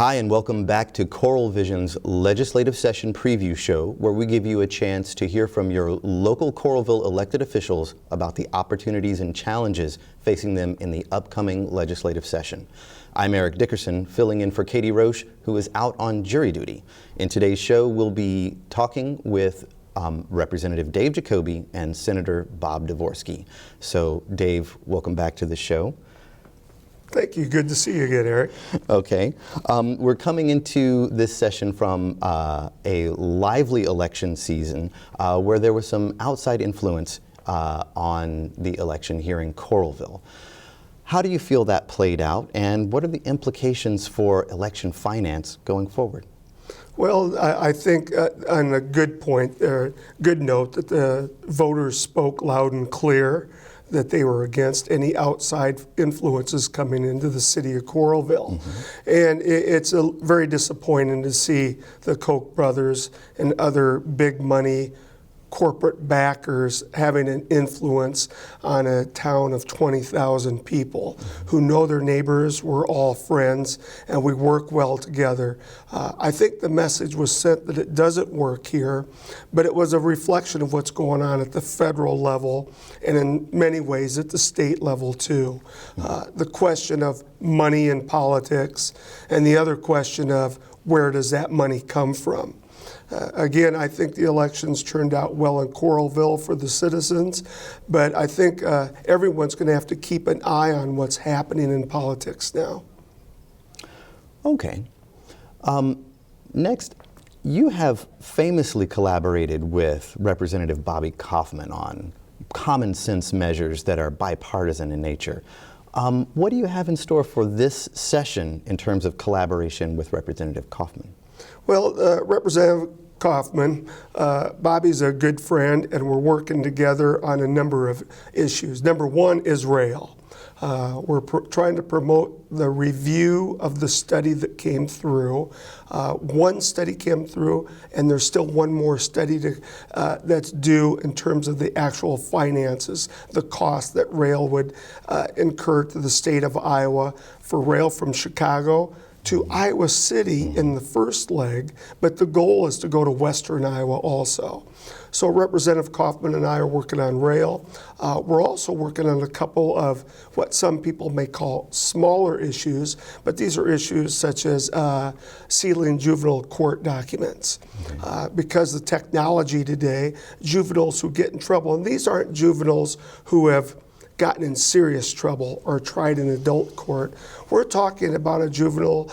Hi, and welcome back to Coral Vision's Legislative Session Preview Show, where we give you a chance to hear from your local Coralville elected officials about the opportunities and challenges facing them in the upcoming legislative session. I'm Eric Dickerson, filling in for Katie Roche, who is out on jury duty. In today's show, we'll be talking with Representative Dave Jacoby and Senator Bob Dvorsky. So, Dave, welcome back to the show. Thank you. Good to see you again, Eric. Okay. We're coming into this session from a lively election season where there was some outside influence on the election here in Coralville. How do you feel that played out, and what are the implications for election finance going forward? Well, I think on a good point, good note, that the voters spoke loud and clear that they were against any outside influences coming into the city of Coralville. Mm-hmm. And it's very disappointing to see the Koch brothers and other big money corporate backers having an influence on a town of 20,000 people who know their neighbors. We're all friends and we work well together. I think the message was sent that it doesn't work here, but it was a reflection of what's going on at the federal level and in many ways at the state level too. The question of money in politics and the other question of where does that money come from? Again, I think the elections turned out well in Coralville for the citizens, but I think everyone's going to have to keep an eye on what's happening in politics now. Okay. Next, you have famously collaborated with Representative Bobby Kaufman on common sense measures that are bipartisan in nature. What do you have in store for this session in terms of collaboration with Representative Kaufman? Well, Representative Kaufman, Bobby's a good friend, and we're working together on a number of issues. Number one is rail. We're trying to promote the review of the study that came through. One study came through, and there's still one more study that's due in terms of the actual finances, the cost that rail would incur to the state of Iowa for rail from Chicago to Iowa City in the first leg, but the goal is to go to Western Iowa also. So Representative Kaufman and I are working on rail. We're also working on a couple of what some people may call smaller issues, but these are issues such as sealing juvenile court documents. Because the technology today, juveniles who get in trouble, and these aren't juveniles who have gotten in serious trouble or tried in adult court. We're talking about a juvenile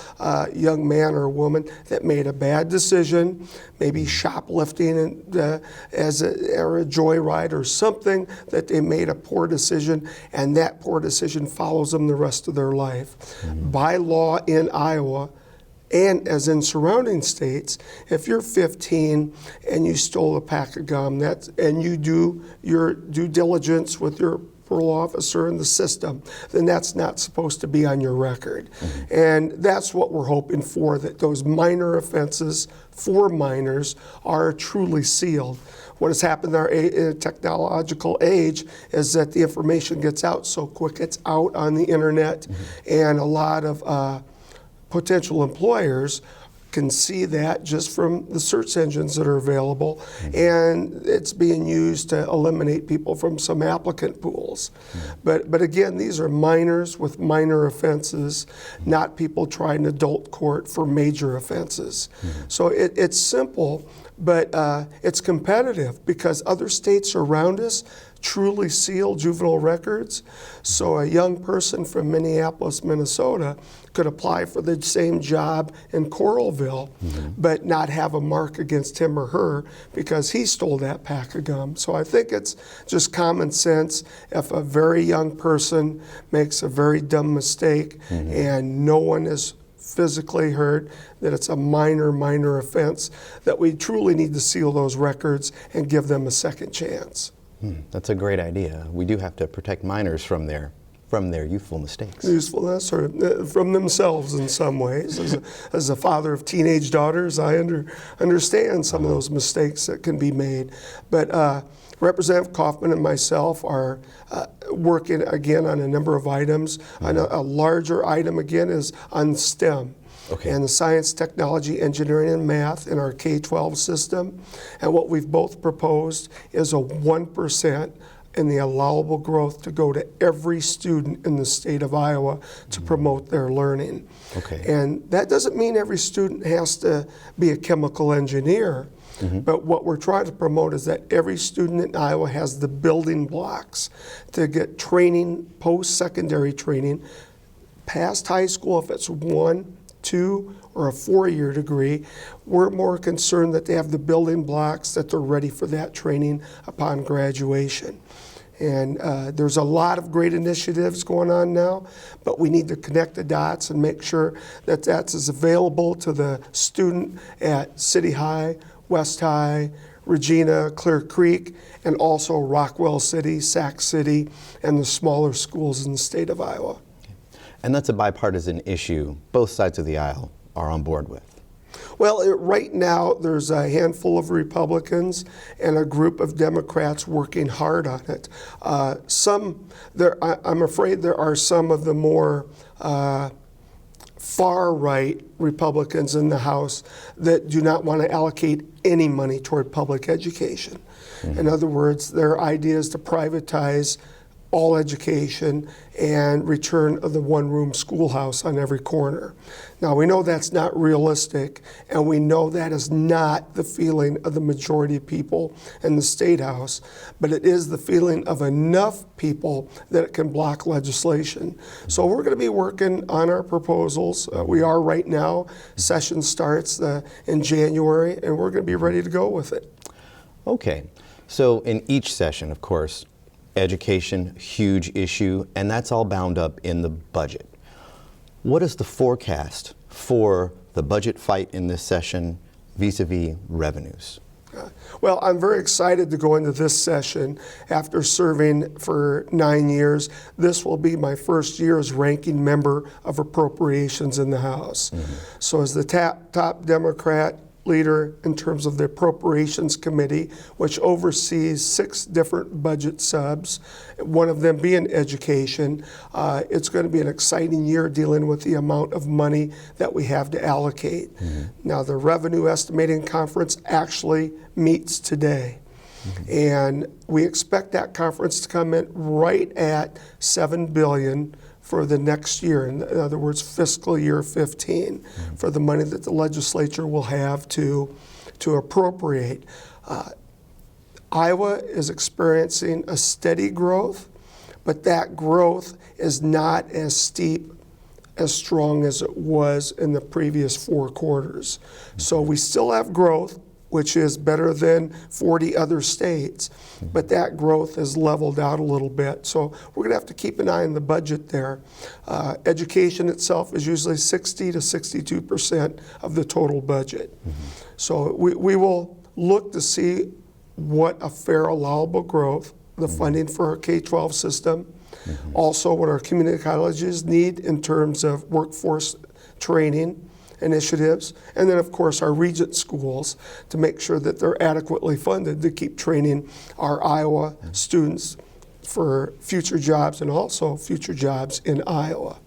young man or woman that made a bad decision, maybe shoplifting or a joyride or something, that they made a poor decision, and that poor decision follows them the rest of their life. Mm-hmm. By law in Iowa, and as in surrounding states, if you're 15 and you stole a pack of gum, and you do your due diligence with your parole officer in the system, then that's not supposed to be on your record. Mm-hmm. And that's what we're hoping for, that those minor offenses for minors are truly sealed. What has happened in our technological age is that the information gets out so quick, it's out on the internet, and a lot of potential employers can see that just from the search engines that are available, and it's being used to eliminate people from some applicant pools. But again, these are minors with minor offenses, not people trying adult court for major offenses. So it's simple, but it's competitive because other states around us truly seal juvenile records. So a young person from Minneapolis, Minnesota could apply for the same job in Coralville, but not have a mark against him or her because he stole that pack of gum. So I think it's just common sense. If a very young person makes a very dumb mistake and no one is physically hurt, that it's a minor offense, that we truly need to seal those records and give them a second chance. That's a great idea. We do have to protect minors from their youthful mistakes. Usefulness, or from themselves in some ways. As a father of teenage daughters, I understand some of those mistakes that can be made. But Representative Kaufman and myself are working again on a number of items. A larger item again is on STEM. Okay. and the science, technology, engineering, and math in our K-12 system. And what we've both proposed is a 1% in the allowable growth to go to every student in the state of Iowa to promote their learning. Okay. And that doesn't mean every student has to be a chemical engineer, but what we're trying to promote is that every student in Iowa has the building blocks to get training, post-secondary training, past high school if it's 1, 2, or a 4-year degree. We're more concerned that they have the building blocks, that they're ready for that training upon graduation. And there's a lot of great initiatives going on now, but we need to connect the dots and make sure that that's as available to the student at City High, West High, Regina, Clear Creek, and also Rockwell City, Sac City, and the smaller schools in the state of Iowa. And that's a bipartisan issue both sides of the aisle are on board with. Well, right now there's a handful of Republicans and a group of Democrats working hard on it. I'm afraid there are some of the more far-right Republicans in the House that do not want to allocate any money toward public education. In other words, their idea is to privatize all education and return of the one-room schoolhouse on every corner. Now, we know that's not realistic, and we know that is not the feeling of the majority of people in the State House, but it is the feeling of enough people that it can block legislation. So we're going to be working on our proposals. We are right now. Session starts in January, and we're going to be ready to go with it. Okay. So in each session, of course, education, huge issue, and that's all bound up in the budget. What is the forecast for the budget fight in this session vis-a-vis revenues? Well, I'm very excited to go into this session after serving for 9 years. This will be my first year as ranking member of appropriations in the House. So as the top Democrat leader in terms of the Appropriations Committee, which oversees 6 different budget subs, one of them being education. It's going to be an exciting year dealing with the amount of money that we have to allocate. Now, the Revenue Estimating Conference actually meets today. And we expect that conference to come in right at $7 billion for the next year, in other words, fiscal year 15, for the money that the legislature will have to appropriate. Iowa is experiencing a steady growth, but that growth is not as steep, as strong as it was in the previous 4 quarters. So we still have growth, which is better than 40 other states, but that growth has leveled out a little bit. So we're going to have to keep an eye on the budget there. Education itself is usually 60 to 62% of the total budget. So we will look to see what a fair allowable growth, the funding for our K-12 system, also what our community colleges need in terms of workforce training initiatives, and then of course our regent schools to make sure that they're adequately funded to keep training our Iowa students for future jobs and also future jobs in Iowa.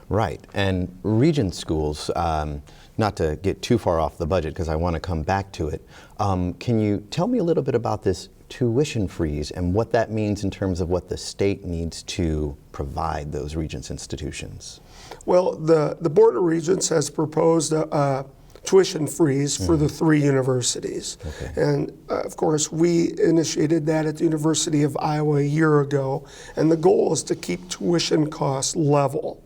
Right, and regent schools, not to get too far off the budget because I want to come back to it, can you tell me a little bit about this tuition freeze and what that means in terms of what the state needs to provide those regents institutions? Well, the Board of Regents has proposed a tuition freeze for the 3 universities. And of course, we initiated that at the University of Iowa a year ago, and the goal is to keep tuition costs level.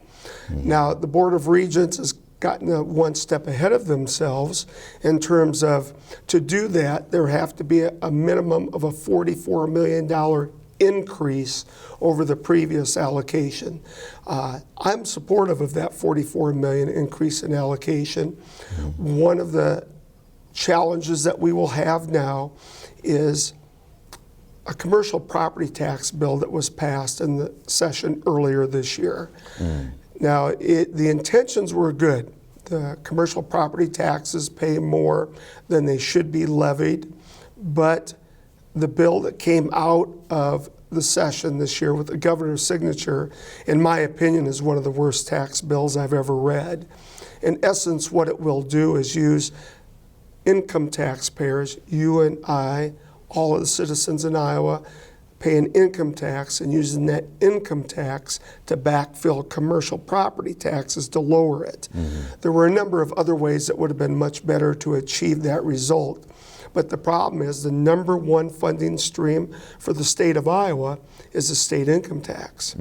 Now, the Board of Regents has gotten one step ahead of themselves in terms of, to do that, there have to be a minimum of a $44 million increase over the previous allocation. I'm supportive of that $44 million increase in allocation. One of the challenges that we will have now is a commercial property tax bill that was passed in the session earlier this year. Now, the intentions were good. The commercial property taxes pay more than they should be levied, but the bill that came out of the session this year with the governor's signature, in my opinion, is one of the worst tax bills I've ever read. in essence, what it will do is use income taxpayers, you and I, all of the citizens in Iowa, paying income tax and using that income tax to backfill commercial property taxes to lower it. There were a number of other ways that would have been much better to achieve that result. But the problem is the number one funding stream for the state of Iowa is the state income tax.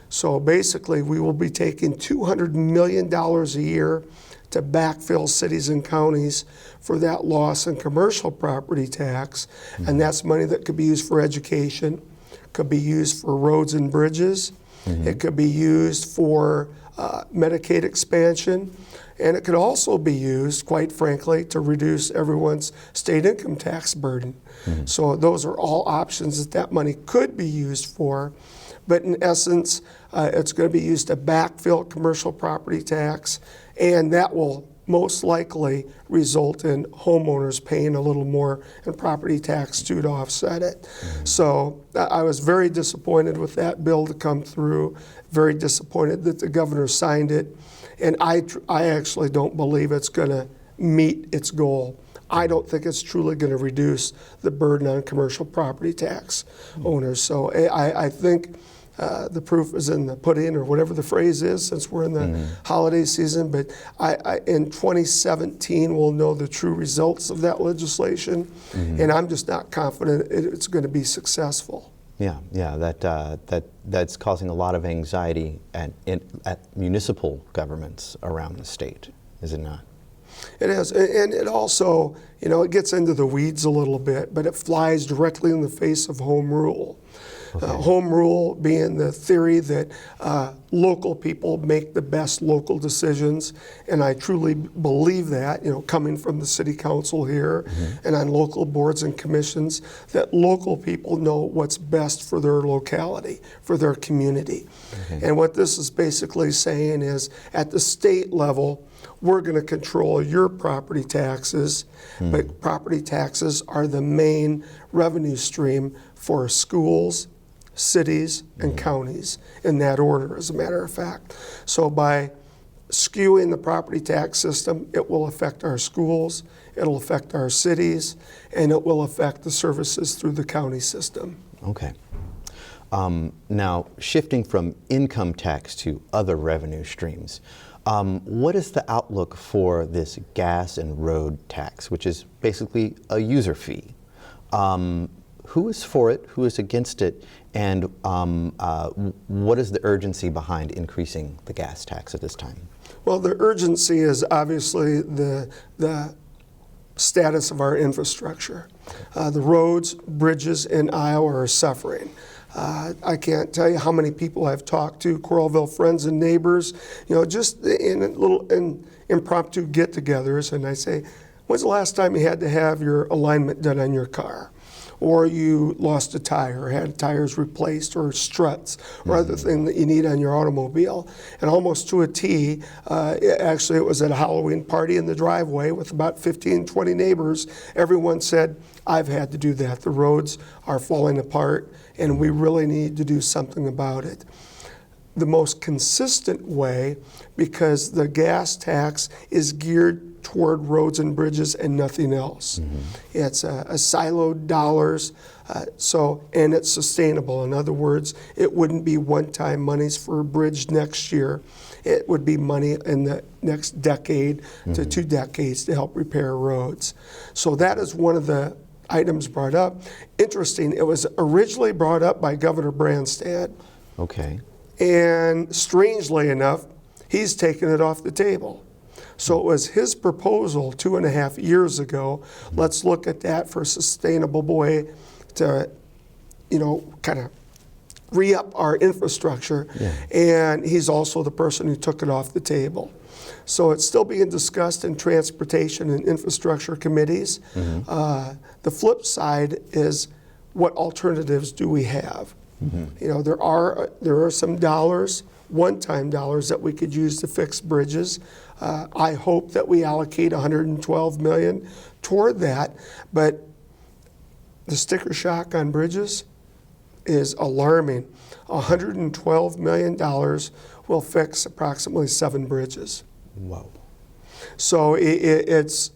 So basically we will be taking $200 million a year to backfill cities and counties for that loss in commercial property tax, and that's money that could be used for education, could be used for roads and bridges, it could be used for Medicaid expansion, and it could also be used, quite frankly, to reduce everyone's state income tax burden. So those are all options that money could be used for, but in essence, it's going to be used to backfill commercial property tax, and that will most likely result in homeowners paying a little more in property tax to offset it. So I was very disappointed with that bill to come through, very disappointed that the governor signed it, and I actually don't believe it's going to meet its goal. I don't think it's truly going to reduce the burden on commercial property tax owners. So I think the proof is in the pudding, or whatever the phrase is, since we're in the holiday season. But in 2017, we'll know the true results of that legislation, and I'm just not confident it's going to be successful. Yeah, that's causing a lot of anxiety at municipal governments around the state, is it not? It is, and it also, it gets into the weeds a little bit, but it flies directly in the face of home rule. Home rule being the theory that local people make the best local decisions, and I truly believe that, coming from the city council here and on local boards and commissions, that local people know what's best for their locality, for their community. And what this is basically saying is, at the state level, we're going to control your property taxes, but property taxes are the main revenue stream for schools, cities, and counties, in that order, as a matter of fact. So by skewing the property tax system, it will affect our schools, it'll affect our cities, and it will affect the services through the county system. Okay. Now, shifting from income tax to other revenue streams, what is the outlook for this gas and road tax, which is basically a user fee? Who is for it? Who is against it? And what is the urgency behind increasing the gas tax at this time? Well, the urgency is obviously the status of our infrastructure. The roads, bridges in Iowa are suffering. I can't tell you how many people I've talked to, Coralville friends and neighbors, just in little impromptu get-togethers, and I say, when's the last time you had to have your alignment done on your car? Or you lost a tire, or had tires replaced, or struts, or other thing that you need on your automobile. And almost to a T, actually it was at a Halloween party in the driveway with about 15, 20 neighbors. Everyone said, I've had to do that. The roads are falling apart, and we really need to do something about it. The most consistent way, because the gas tax is geared toward roads and bridges and nothing else. It's a siloed dollars, and it's sustainable. In other words, it wouldn't be one-time monies for a bridge next year. It would be money in the next decade to 2 decades to help repair roads. So that is one of the items brought up. Interesting, it was originally brought up by Governor Branstad. Okay. And strangely enough, he's taken it off the table. So it was his proposal 2.5 years ago. Let's look at that for a sustainable way to, kind of re-up our infrastructure. And he's also the person who took it off the table. So it's still being discussed in transportation and infrastructure committees. The flip side is, what alternatives do we have? There are some dollars, one-time dollars, that we could use to fix bridges. I hope that we allocate $112 million toward that, but the sticker shock on bridges is alarming. $112 million will fix approximately 7 bridges. Whoa. So it's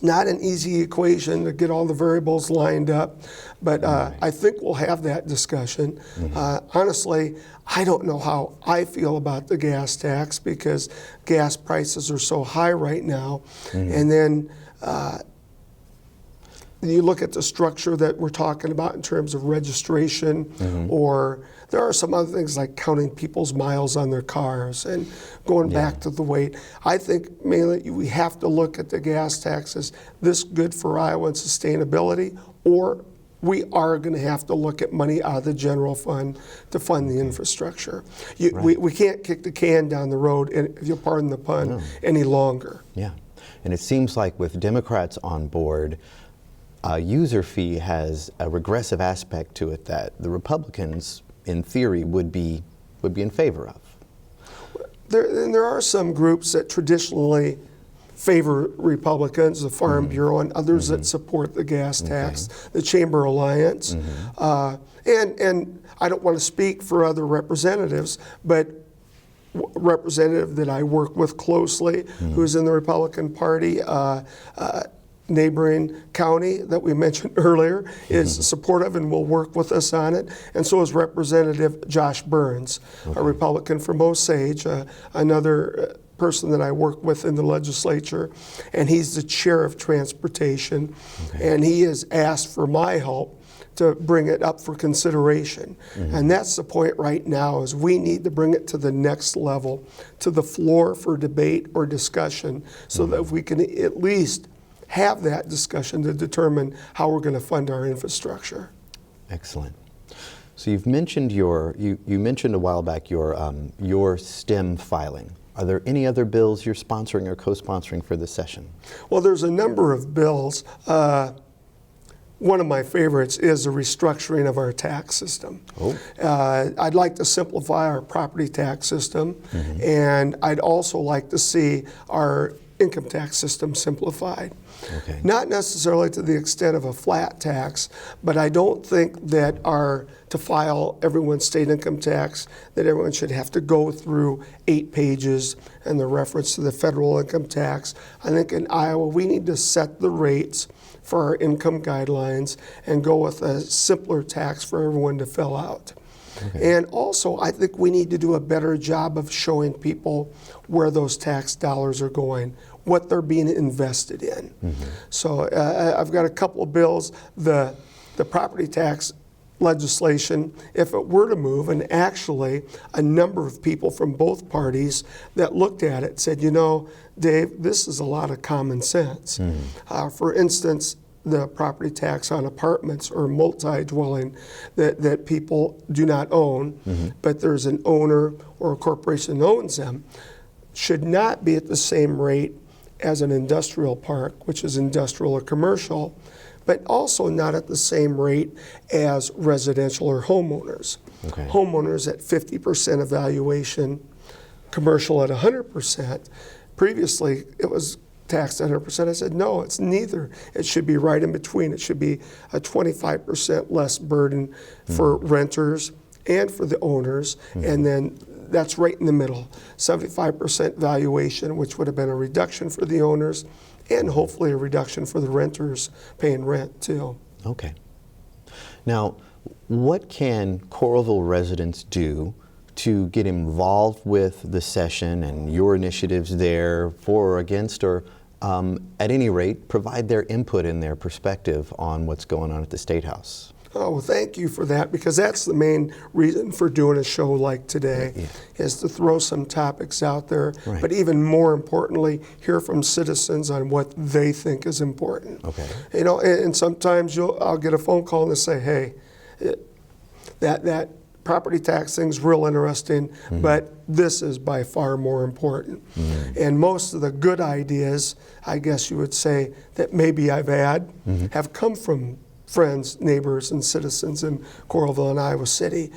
not an easy equation to get all the variables lined up, but I think we'll have that discussion. Honestly, I don't know how I feel about the gas tax because gas prices are so high right now. And then you look at the structure that we're talking about in terms of registration, or there are some other things like counting people's miles on their cars and going back to the weight. I think mainly we have to look at the gas taxes. This good for Iowa sustainability, or we are going to have to look at money out of the general fund to fund the infrastructure. We can't kick the can down the road, if you'll pardon the pun, any longer. Yeah, and it seems like with Democrats on board, user fee has a regressive aspect to it that the Republicans, in theory, would be in favor of. There are some groups that traditionally favor Republicans, the Farm Bureau, and others that support the gas tax, the Chamber Alliance. And I don't want to speak for other representatives, but representative that I work with closely, who's in the Republican Party, neighboring county that we mentioned earlier, is supportive and will work with us on it. And so is Representative Josh Burns, a Republican from Osage, another person that I work with in the legislature, and he's the chair of transportation, and he has asked for my help to bring it up for consideration. And that's the point right now, is we need to bring it to the next level, to the floor for debate or discussion, so that we can at least have that discussion to determine how we're going to fund our infrastructure. Excellent. So you've mentioned you mentioned a while back your STEM filing. Are there any other bills you're sponsoring or co-sponsoring for this session? Well, there's a number of bills. One of my favorites is the restructuring of our tax system. I'd like to simplify our property tax system, and I'd also like to see our income tax system simplified. Not necessarily to the extent of a flat tax, but I don't think that to file everyone's state income tax, that everyone should have to go through 8 pages and the reference to the federal income tax. I think in Iowa we need to set the rates for our income guidelines and go with a simpler tax for everyone to fill out. And also, I think we need to do a better job of showing people where those tax dollars are going, what they're being invested in. So I've got a couple of bills. The property tax legislation, if it were to move, and actually a number of people from both parties that looked at it said, you know, Dave, this is a lot of common sense. For instance, the property tax on apartments or multi-dwelling that people do not own, but there's an owner or a corporation that owns them, should not be at the same rate as an industrial park, which is industrial or commercial, but also not at the same rate as residential or homeowners. Homeowners at 50% evaluation, commercial at 100%. Previously, it was taxed at 100%. I said, no, it's neither. It should be right in between. It should be a 25% less burden for renters and for the owners, and then that's right in the middle. 75% valuation, which would have been a reduction for the owners, and hopefully a reduction for the renters paying rent too. Okay. Now, what can Coralville residents do to get involved with the session and your initiatives there, for or against, or at any rate, provide their input and their perspective on what's going on at the State House? Oh, well, thank you for that, because that's the main reason for doing a show like today, is to throw some topics out there, but even more importantly, hear from citizens on what they think is important. You know, and sometimes I'll get a phone call and they say, hey, that property tax thing's real interesting, but this is by far more important. And most of the good ideas, I guess you would say, that maybe I've had have come from friends, neighbors, and citizens in Coralville and Iowa City.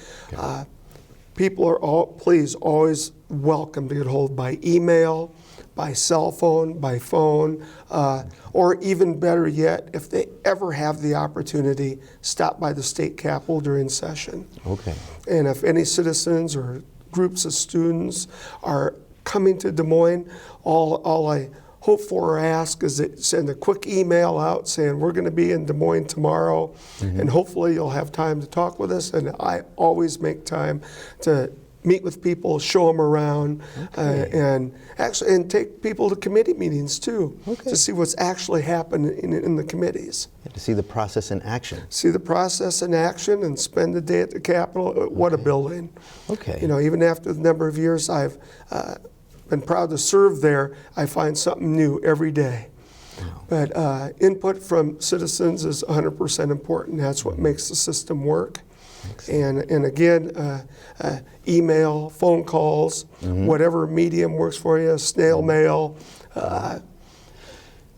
People are always welcome to get hold by email, by cell phone, by phone, or even better yet, if they ever have the opportunity, stop by the state capitol during session. And if any citizens or groups of students are coming to Des Moines, all I hope for or ask is that send a quick email out saying we're going to be in Des Moines tomorrow, and hopefully you'll have time to talk with us. And I always make time to meet with people, show them around, and take people to committee meetings too, to see what's actually happening in the committees. To see the process in action. See the process in action and spend the day at the Capitol. What a building. Okay. You know, even after the number of years I've been proud to serve there, I find something new every day. Wow. But input from citizens is 100% important. That's what makes the system work. And again, email, phone calls, whatever medium works for you, snail mail.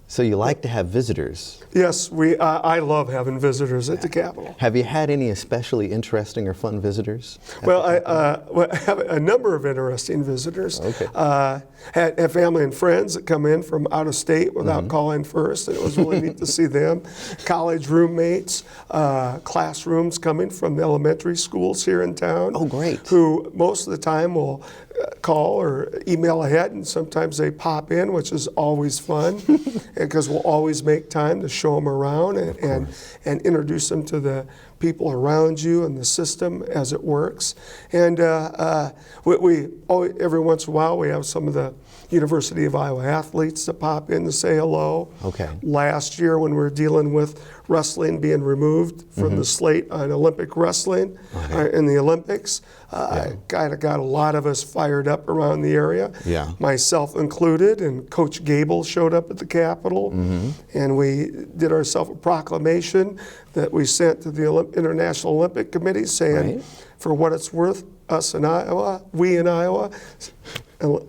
So you like to have visitors? Yes, I love having visitors at the Capitol. Have you had any especially interesting or fun visitors? Well, I have a number of interesting visitors. Okay. Had family and friends that come in from out of state without calling first, and it was really neat to see them. College roommates, classrooms coming from the elementary schools here in town. Oh, great. Who most of the time will call or email ahead, and sometimes they pop in, which is always fun, because we'll always make time to show them around and introduce them to the people around you and the system as it works. And every once in a while we have some of the University of Iowa athletes that pop in to say hello. Okay. Last year when we were dealing with wrestling being removed from the slate on Olympic wrestling in the Olympics, kind of got a lot of us fired up around the area, myself included, and Coach Gable showed up at the Capitol, and we did ourselves a proclamation that we sent to the International Olympic Committee saying, for what it's worth, us in Iowa, we in Iowa,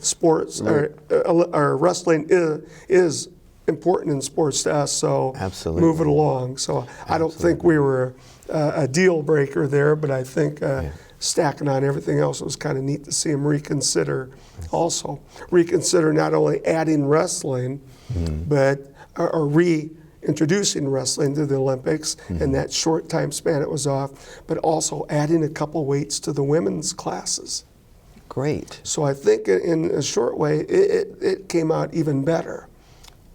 sports, our wrestling is important in sports to us, so move it along. So I don't think we were a deal breaker there, but I think stacking on everything else, it was kind of neat to see them reconsider also. Reconsider not only adding wrestling, but reintroducing wrestling to the Olympics in that short time span it was off, but also adding a couple weights to the women's classes. Great. So I think in a short way, it came out even better.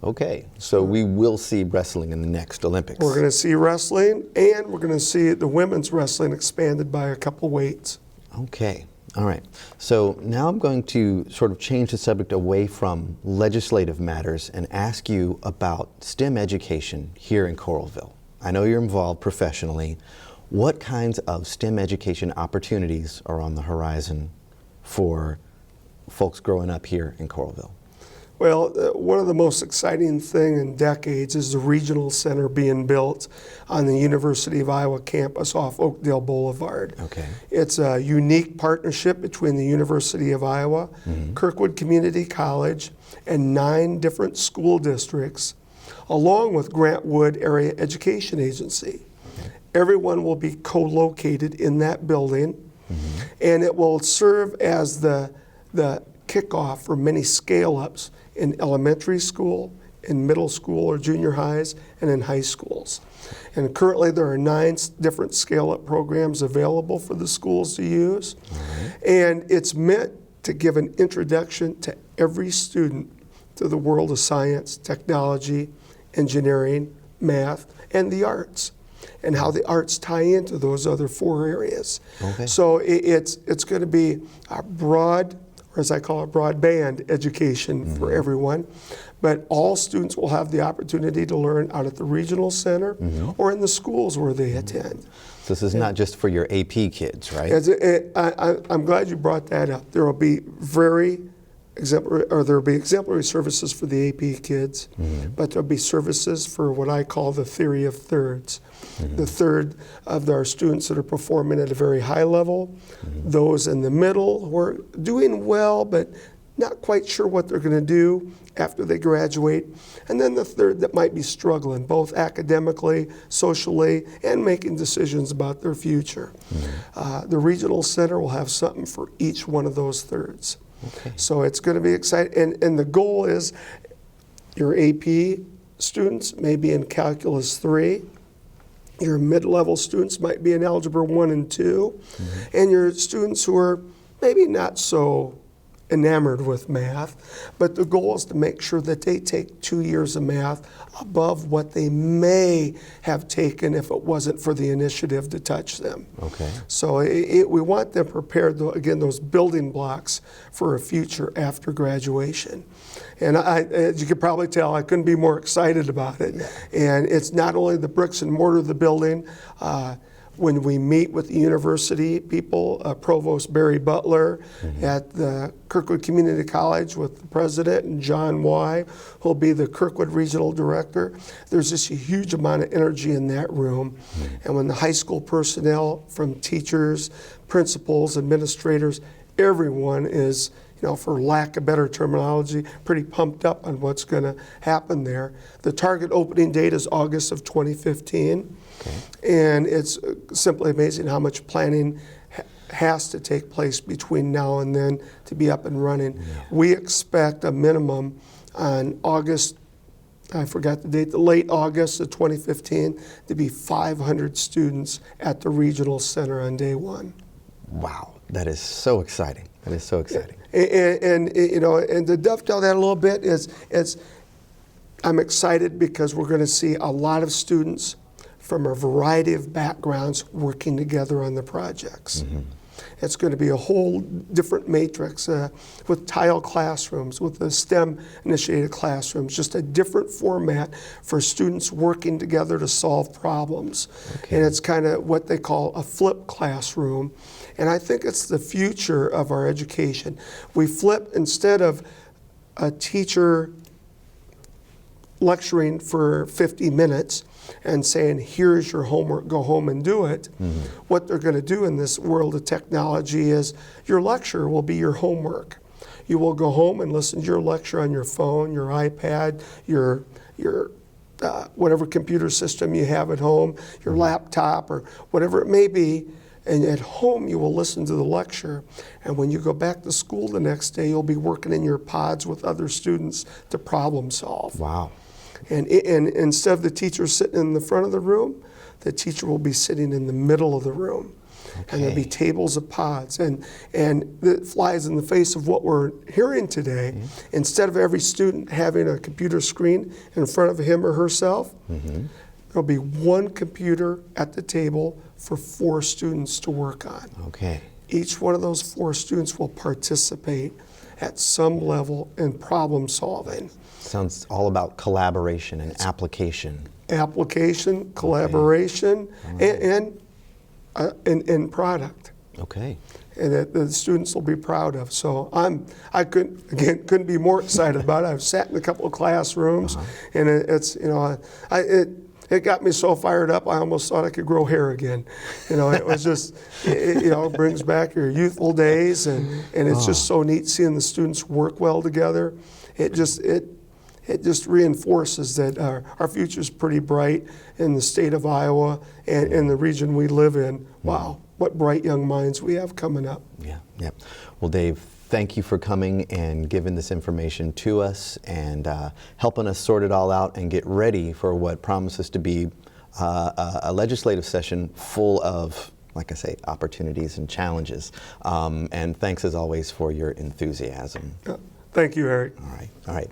Okay, so we will see wrestling in the next Olympics. We're going to see wrestling, and we're going to see the women's wrestling expanded by a couple weights. Okay, all right. So now I'm going to sort of change the subject away from legislative matters and ask you about STEM education here in Coralville. I know you're involved professionally. What kinds of STEM education opportunities are on the horizon for folks growing up here in Coralville? Well, one of the most exciting things in decades is the regional center being built on the University of Iowa campus off Oakdale Boulevard. Okay. It's a unique partnership between the University of Iowa, Kirkwood Community College, and 9 different school districts, along with Grant Wood Area Education Agency. Everyone will be co-located in that building, and it will serve as the kickoff for many scale-ups in elementary school, in middle school or junior highs, and in high schools. And currently there are 9 different scale-up programs available for the schools to use. And it's meant to give an introduction to every student to the world of science, technology, engineering, math, and the arts, and how the arts tie into those other 4 areas. So it's going to be a broad, or as I call it, broadband education for everyone. But all students will have the opportunity to learn out at the regional center or in the schools where they attend. So this is not just for your AP kids, right? I'm glad you brought that up. There will be exemplary services for the AP kids, but there'll be services for what I call the theory of thirds. The third of our students that are performing at a very high level, those in the middle who are doing well but not quite sure what they're going to do after they graduate, and then the third that might be struggling both academically, socially, and making decisions about their future. The regional center will have something for each one of those thirds. So it's going to be exciting, and the goal is your AP students may be in Calculus 3, your mid-level students might be in Algebra 1 and 2, and your students who are maybe not so enamored with math, but the goal is to make sure that they take 2 years of math above what they may have taken if it wasn't for the initiative to touch them. Okay. So we want them prepared, again, those building blocks for a future after graduation. And as you can probably tell, I couldn't be more excited about it. And it's not only the bricks and mortar of the building. When we meet with the university people, Provost Barry Butler at the Kirkwood Community College with the president and John Y, who'll be the Kirkwood Regional Director, there's just a huge amount of energy in that room. And when the high school personnel, from teachers, principals, administrators, everyone is, for lack of better terminology, pretty pumped up on what's going to happen there. The target opening date is August of 2015. Okay. And it's simply amazing how much planning has to take place between now and then to be up and running. Yeah. We expect a minimum on August, I forgot the date, the late August of 2015, to be 500 students at the regional center on day one. Wow, that is so exciting. That is so exciting. And to dovetail that a little bit is I'm excited because we're going to see a lot of students from a variety of backgrounds working together on the projects. Mm-hmm. It's going to be a whole different matrix with tile classrooms, with the STEM-initiated classrooms, just a different format for students working together to solve problems. Okay. And it's kind of what they call a flip classroom. And I think it's the future of our education. We flip, instead of a teacher lecturing for 50 minutes and saying, here's your homework, go home and do it. Mm-hmm. What they're going to do in this world of technology is your lecture will be your homework. You will go home and listen to your lecture on your phone, your iPad, your whatever computer system you have at home, your laptop, or whatever it may be. And at home, you will listen to the lecture. And when you go back to school the next day, you'll be working in your pods with other students to problem solve. Wow. And instead of the teacher sitting in the front of the room, the teacher will be sitting in the middle of the room. Okay. And there'll be tables of pods. And it flies in the face of what we're hearing today. Mm-hmm. Instead of every student having a computer screen in front of him or herself, mm-hmm. there'll be one computer at the table for 4 students to work on. Okay. Each one of those 4 students will participate at some level in problem solving. Sounds all about collaboration and application. Application, collaboration, okay. and product. Okay. And that the students will be proud of. So I couldn't be more excited about it. I've sat in a couple of classrooms, and it got me so fired up, I almost thought I could grow hair again. It was just, it brings back your youthful days, and it's just so neat seeing the students work well together. It just reinforces that our future is pretty bright in the state of Iowa and in the region we live in. Wow, what bright young minds we have coming up. Yeah. Well, Dave, thank you for coming and giving this information to us and helping us sort it all out and get ready for what promises to be a legislative session full of, like I say, opportunities and challenges. And thanks as always for your enthusiasm. Thank you, Eric. All right.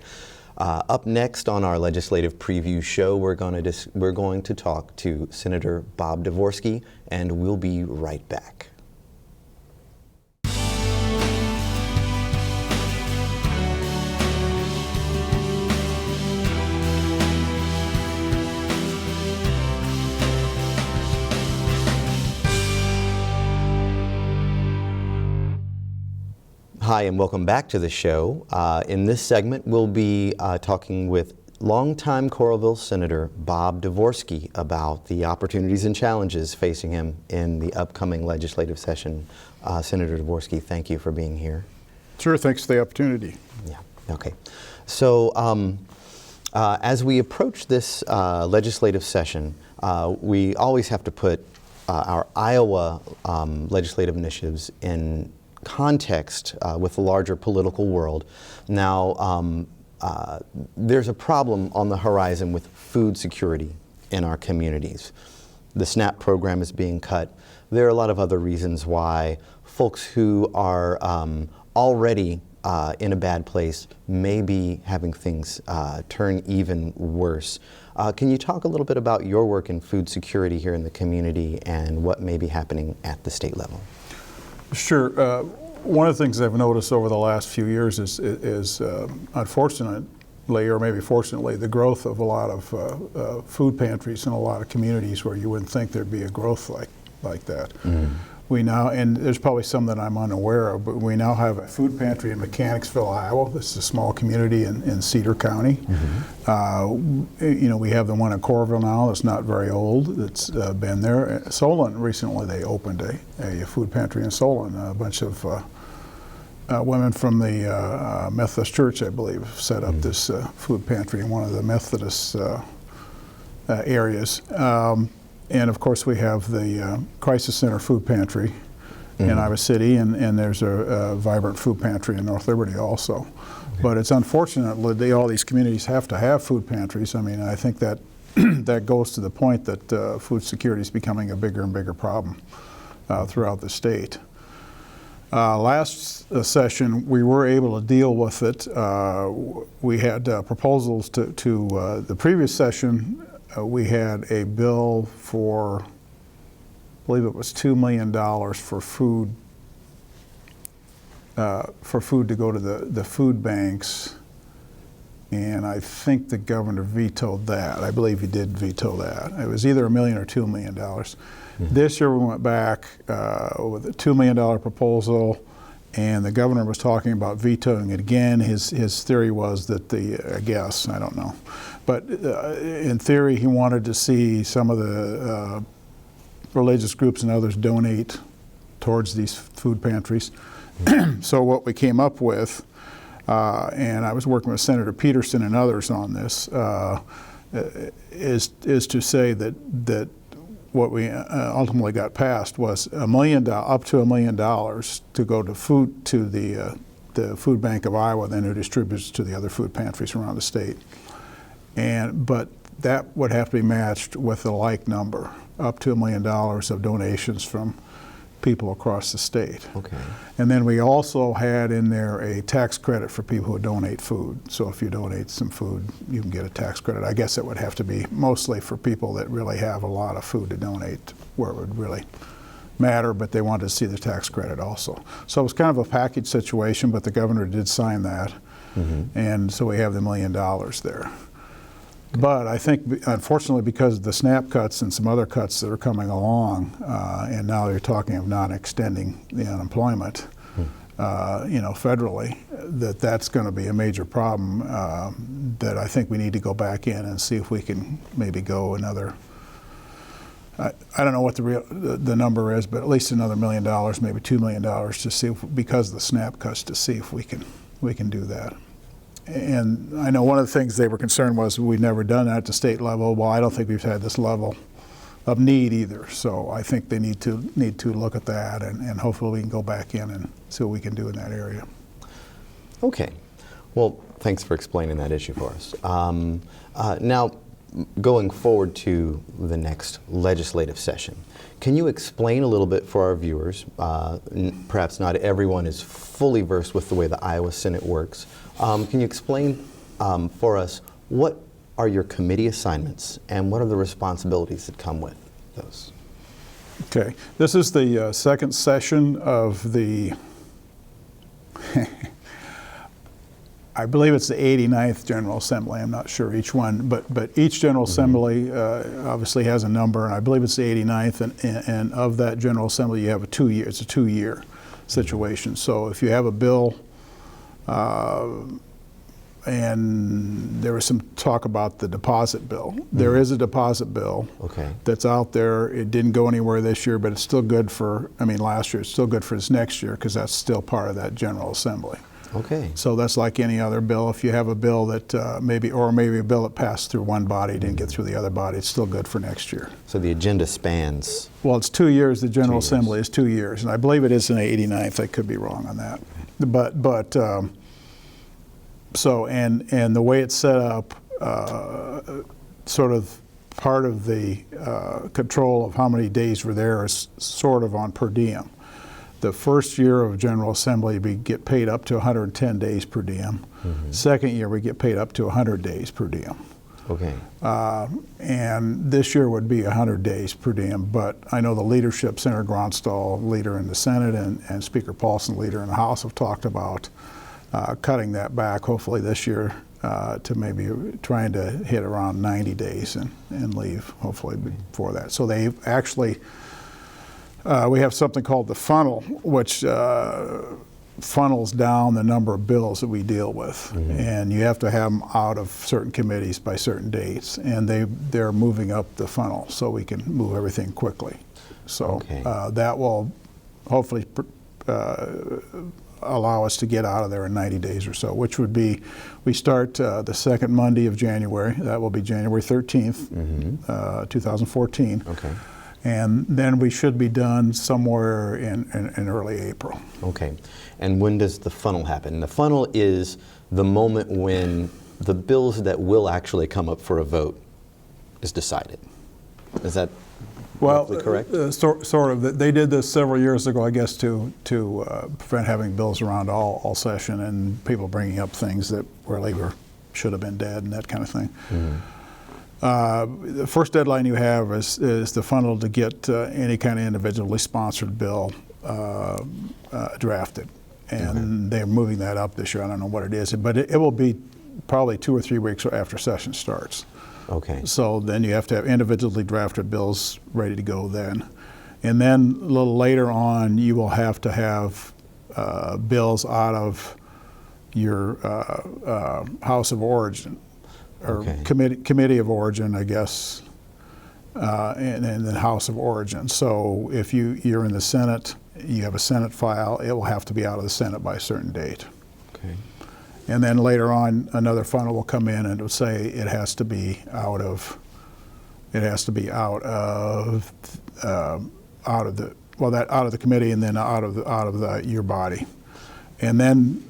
Up next on our legislative preview show, we're going to talk to Senator Bob Dvorsky, and we'll be right back. Hi, and welcome back to the show. In this segment, we'll be talking with longtime Coralville Senator Bob Dvorsky about the opportunities and challenges facing him in the upcoming legislative session. Senator Dvorsky, thank you for being here. Sure, thanks for the opportunity. Yeah, okay. So as we approach this legislative session, we always have to put our Iowa legislative initiatives in context with the larger political world. Now, there's a problem on the horizon with food security in our communities. The SNAP program is being cut. There are a lot of other reasons why folks who are already in a bad place may be having things turn even worse. Can you talk a little bit about your work in food security here in the community and what may be happening at the state level? Sure. One of the things I've noticed over the last few years is unfortunately, or maybe fortunately, the growth of a lot of food pantries in a lot of communities where you wouldn't think there'd be a growth like that. We now, and there's probably some that I'm unaware of, but we now have a food pantry in Mechanicsville, Iowa. This is a small community in Cedar County. We have the one in Coralville now that's not very old, that's been there. Solon, recently they opened a food pantry in Solon. A bunch of women from the Methodist Church, I believe, set up this food pantry in one of the Methodist areas. And of course we have the Crisis Center Food Pantry in Iowa City, and there's a vibrant food pantry in North Liberty also. Okay. But it's unfortunate that all these communities have to have food pantries. I mean, I think that that goes to the point that food security is becoming a bigger and bigger problem throughout the state. Last session, we were able to deal with it. We had proposals to the previous session. We had a bill for, I believe it was $2 million for food to go to the food banks, and I think the governor vetoed that. I believe he did veto that. It was either $1 million or $2 million. This year we went back with a $2 million proposal, and the governor was talking about vetoing it again. His theory was that I guess, I don't know, but in theory he wanted to see some of the religious groups and others donate towards these food pantries. So what we came up with, and I was working with Senator Peterson and others on this, is to say that what we ultimately got passed was up to $1 million to go to food to the food bank of Iowa, then who distributes to the other food pantries around the state. But that would have to be matched with a like number, up to $1 million of donations from people across the state. Okay. And then we also had in there a tax credit for people who donate food. So if you donate some food, you can get a tax credit. I guess it would have to be mostly for people that really have a lot of food to donate, where it would really matter, but they wanted to see the tax credit also. So it was kind of a package situation, but the governor did sign that. And so we have the $1 million there. But I think, unfortunately, because of the SNAP cuts and some other cuts that are coming along, and now they're talking of not extending the unemployment, federally, that's going to be a major problem. That I think we need to go back in and see if we can maybe go another. I don't know what the number is, but at least another $1 million, maybe $2 million, to see if, because of the SNAP cuts, to see if we can do that. And I know one of the things they were concerned was we'd never done that at the state level. Well, I don't think we've had this level of need either. So I think they need to look at that, and hopefully we can go back in and see what we can do in that area. Okay. Well, thanks for explaining that issue for us. Now, going forward to the next legislative session, can you explain a little bit for our viewers? Perhaps not everyone is fully versed with the way the Iowa Senate works. Can you explain for us what are your committee assignments and what are the responsibilities that come with those? Okay, this is the second session of the, I believe it's the 89th General Assembly. I'm not sure each one, but each General Assembly obviously has a number, and I believe it's the 89th, and of that General Assembly you have it's a two-year situation. So if you have a bill, and there was some talk about the deposit bill. There is a deposit bill that's out there. It didn't go anywhere this year, but it's still good for, last year, it's still good for this next year because that's still part of that General Assembly. Okay. So that's like any other bill. If you have a bill that maybe a bill that passed through one body, didn't get through the other body, it's still good for next year. So the agenda spans? Well, it's 2 years. The General Assembly is 2 years, and I believe it is in the 89th. I could be wrong on that. So the way it's set up, sort of part of the control of how many days we're there is sort of on per diem. The first year of General Assembly, we get paid up to 110 days per diem. Second year, we get paid up to 100 days per diem. Okay. And this year would be 100 days per diem, but I know the leadership, Senator Gronstal, leader in the Senate, and Speaker Paulson, leader in the House, have talked about cutting that back, hopefully this year, to maybe trying to hit around 90 days and leave, hopefully before that. So they've actually, we have something called the funnel, which funnels down the number of bills that we deal with, and you have to have them out of certain committees by certain dates, and they're moving up the funnel so we can move everything quickly. So that will hopefully allow us to get out of there in 90 days or so, which would be, we start the second Monday of January. That will be January 13th, 2014. Okay. And then we should be done somewhere in early April. Okay. And when does the funnel happen? The funnel is the moment when the bills that will actually come up for a vote is decided. Is that roughly correct? Sort of. They did this several years ago, I guess, to prevent having bills around all session and people bringing up things that really should have been dead and that kind of thing. The first deadline you have is the funnel to get any kind of individually sponsored bill drafted. And they're moving that up this year. I don't know what it is, but it will be probably 2 or 3 weeks after session starts. Okay. So then you have to have individually drafted bills ready to go then. And then a little later on, you will have to have bills out of your House of Origin, or committee of origin, I guess, and the House of Origin. So if you're in the Senate, you have a Senate file, it will have to be out of the Senate by a certain date. Okay. And then later on, another funnel will come in and it'll say it has to be out of the committee and then out of your body. And then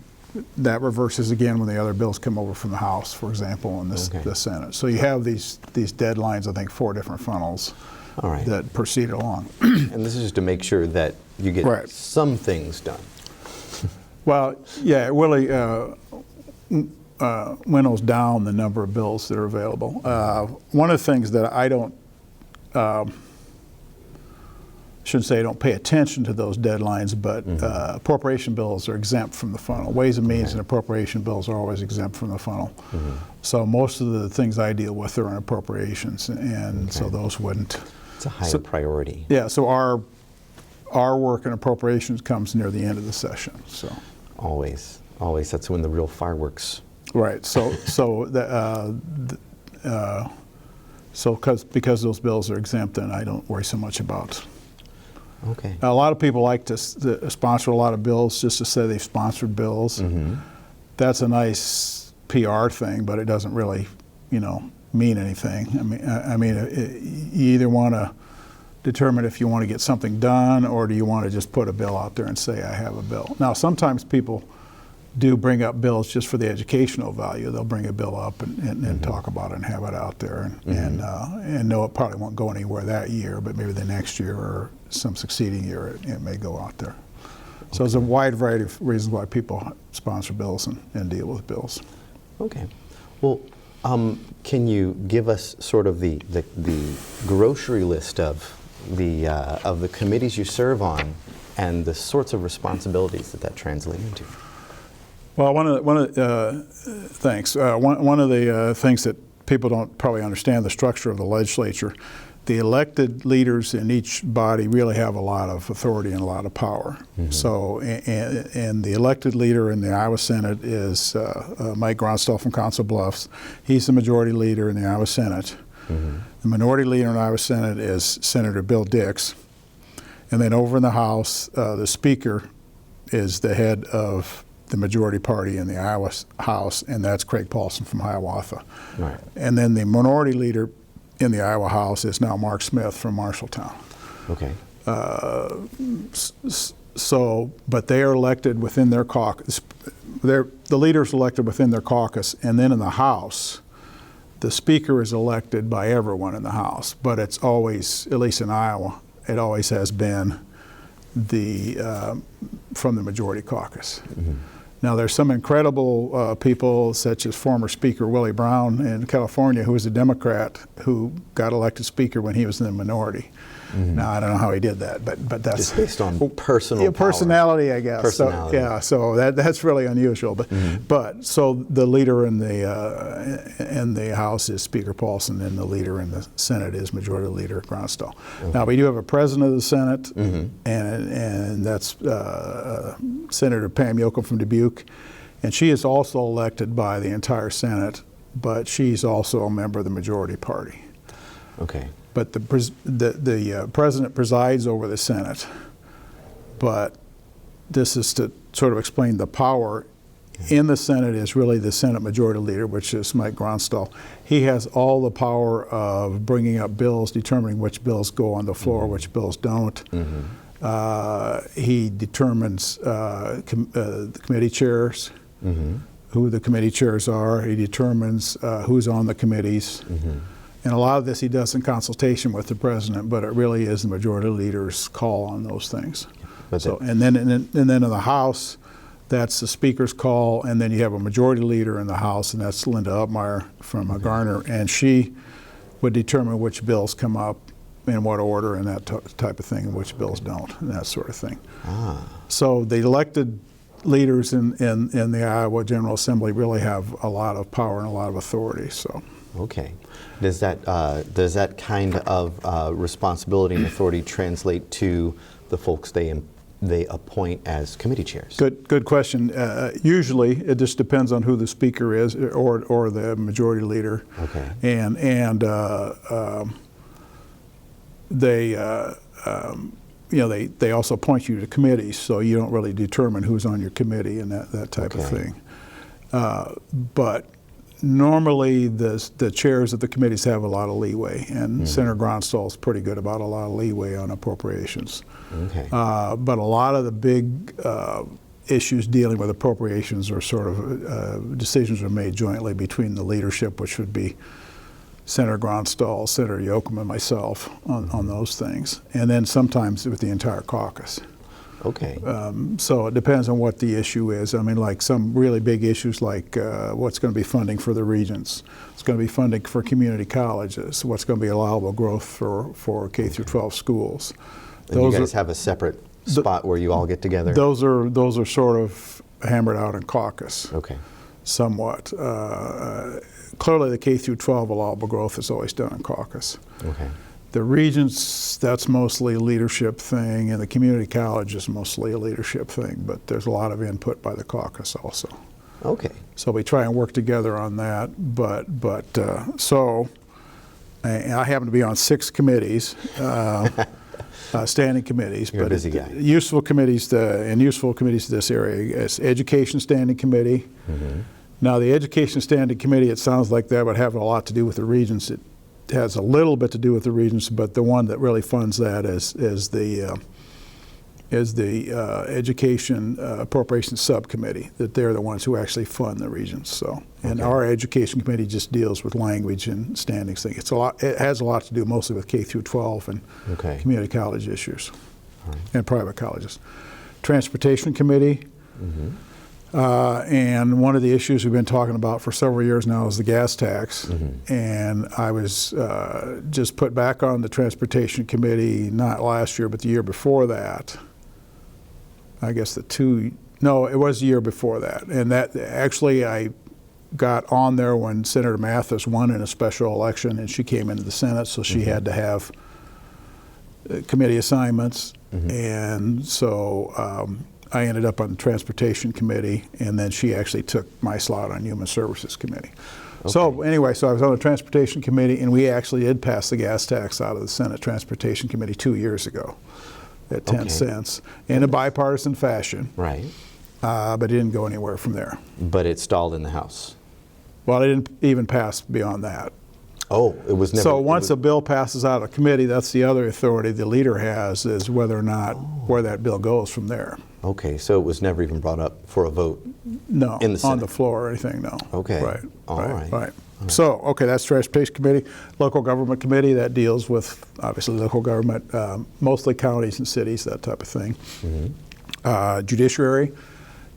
that reverses again when the other bills come over from the House, for example, and the Senate. So you have these deadlines, I think 4 different funnels that proceed along. And this is to make sure that you get some things done. Well, yeah, it really winnows down the number of bills that are available. One of the things that I don't, shouldn't say I don't pay attention to those deadlines, but appropriation bills are exempt from the funnel. Ways and Means and appropriation bills are always exempt from the funnel. So most of the things I deal with are in appropriations, and so those wouldn't. It's a higher priority. Yeah, so our work in appropriations comes near the end of the session. So always, that's when the real fireworks. Right. Because those bills are exempt, then I don't worry so much about. Okay. A lot of people like to sponsor a lot of bills just to say they've sponsored bills. That's a nice PR thing, but it doesn't really, mean anything. I mean, you either want to determine if you want to get something done, or do you want to just put a bill out there and say, I have a bill. Now, sometimes people do bring up bills just for the educational value. They'll bring a bill up and talk about it and have it out there, and know it probably won't go anywhere that year, but maybe the next year or some succeeding year it may go out there. So there's a wide variety of reasons why people sponsor bills and deal with bills. Okay. Well, can you give us sort of the grocery list of the committees you serve on and the sorts of responsibilities that translate into? Well, thanks. One of the things that people don't probably understand, the structure of the legislature, the elected leaders in each body really have a lot of authority and a lot of power. So, and the elected leader in the Iowa Senate is Mike Gronstal from Council Bluffs. He's the majority leader in the Iowa Senate. The minority leader in the Iowa Senate is Senator Bill Dix. And then over in the House, the Speaker is the head of the majority party in the Iowa House, and that's Craig Paulson from Hiawatha. Right. And then the minority leader in the Iowa House is now Mark Smith from Marshalltown. Okay. But they are elected within their caucus. The leaders elected within their caucus, and then in the House, the Speaker is elected by everyone in the House. But it's always, at least in Iowa, it always has been from the majority caucus. Now, there's some incredible people, such as former Speaker Willie Brown in California, who was a Democrat, who got elected Speaker when he was in the minority. Now, I don't know how he did that, but that's Just based on personal power. personality, I guess. Personality. So that's really unusual. But so the leader in the House is Speaker Paulson, and the leader in the Senate is Majority Leader Gronstal. Now, we do have a president of the Senate, and that's Senator Pam Yoakum from Dubuque, and she is also elected by the entire Senate, but she's also a member of the majority party. Okay. But the president presides over the Senate. But this is to sort of explain the power in the Senate is really the Senate Majority Leader, which is Mike Gronstal. He has all the power of bringing up bills, determining which bills go on the floor, which bills don't. He determines the committee chairs, who the committee chairs are. He determines who's on the committees. And a lot of this he does in consultation with the president, but it really is the majority leader's call on those things. So, and then in the House, that's the Speaker's call, and then you have a majority leader in the House, and that's Linda Upmeyer from Garner, and she would determine which bills come up in what order and that type of thing, and which bills don't, and that sort of thing. So the elected leaders in the Iowa General Assembly really have a lot of power and a lot of authority. So. Okay. Does that kind of responsibility and authority translate to the folks they appoint as committee chairs? Good question. Usually, it just depends on who the speaker is or the majority leader. Okay. And they they also appoint you to committees, so you don't really determine who's on your committee and that type of thing. But normally, the chairs of the committees have a lot of leeway, and Senator Gronstal is pretty good about a lot of leeway on appropriations. Okay. But a lot of the big issues dealing with appropriations are sort of decisions are made jointly between the leadership, which would be Senator Gronstal, Senator Yoakum, and myself on those things, and then sometimes with the entire caucus. Okay. So it depends on what the issue is. I mean, like some really big issues like what's going to be funding for the regents, what's going to be funding for community colleges, what's going to be allowable growth for K through 12 schools. And you guys have a separate spot where you all get together? Those are sort of hammered out in caucus. Okay. Somewhat. Clearly the K through 12 allowable growth is always done in caucus. Okay. The regents, that's mostly a leadership thing, and the community college is mostly a leadership thing, but there's a lot of input by the caucus also. Okay. So we try and work together on that, so I happen to be on 6 committees, standing committees. You're a busy guy. Useful committees to this area. It's Education Standing Committee. Now the Education Standing Committee, it sounds like that would have a lot to do with the regents. It has a little bit to do with the regents, but the one that really funds that is the Education Appropriations Subcommittee. That they're the ones who actually fund the regents. So, and our Education Committee just deals with language and standings thing. It has a lot to do mostly with K through 12 and community college issues and private colleges. Transportation Committee. And one of the issues we've been talking about for several years now is the gas tax. And I was just put back on the Transportation Committee, not last year, but the year before that. I guess it was the year before that. And that actually I got on there when Senator Mathis won in a special election, and she came into the Senate, so she had to have committee assignments. And so I ended up on the Transportation Committee, and then she actually took my slot on Human Services Committee. So anyway, so I was on the Transportation Committee, and we actually did pass the gas tax out of the Senate Transportation Committee 2 years ago at 10 cents in a bipartisan fashion. Right. But it didn't go anywhere from there. But it stalled in the House. Well, it didn't even pass beyond that. Oh, it was never. So once a bill passes out of committee, that's the other authority the leader has, is whether or not where that bill goes from there. Okay, so it was never even brought up for a vote? No, in the Senate. on the floor or anything, no. Okay. Right. All right. So, okay, that's Transportation Committee. Local Government Committee, that deals with, obviously, local government, mostly counties and cities, that type of thing. Judiciary,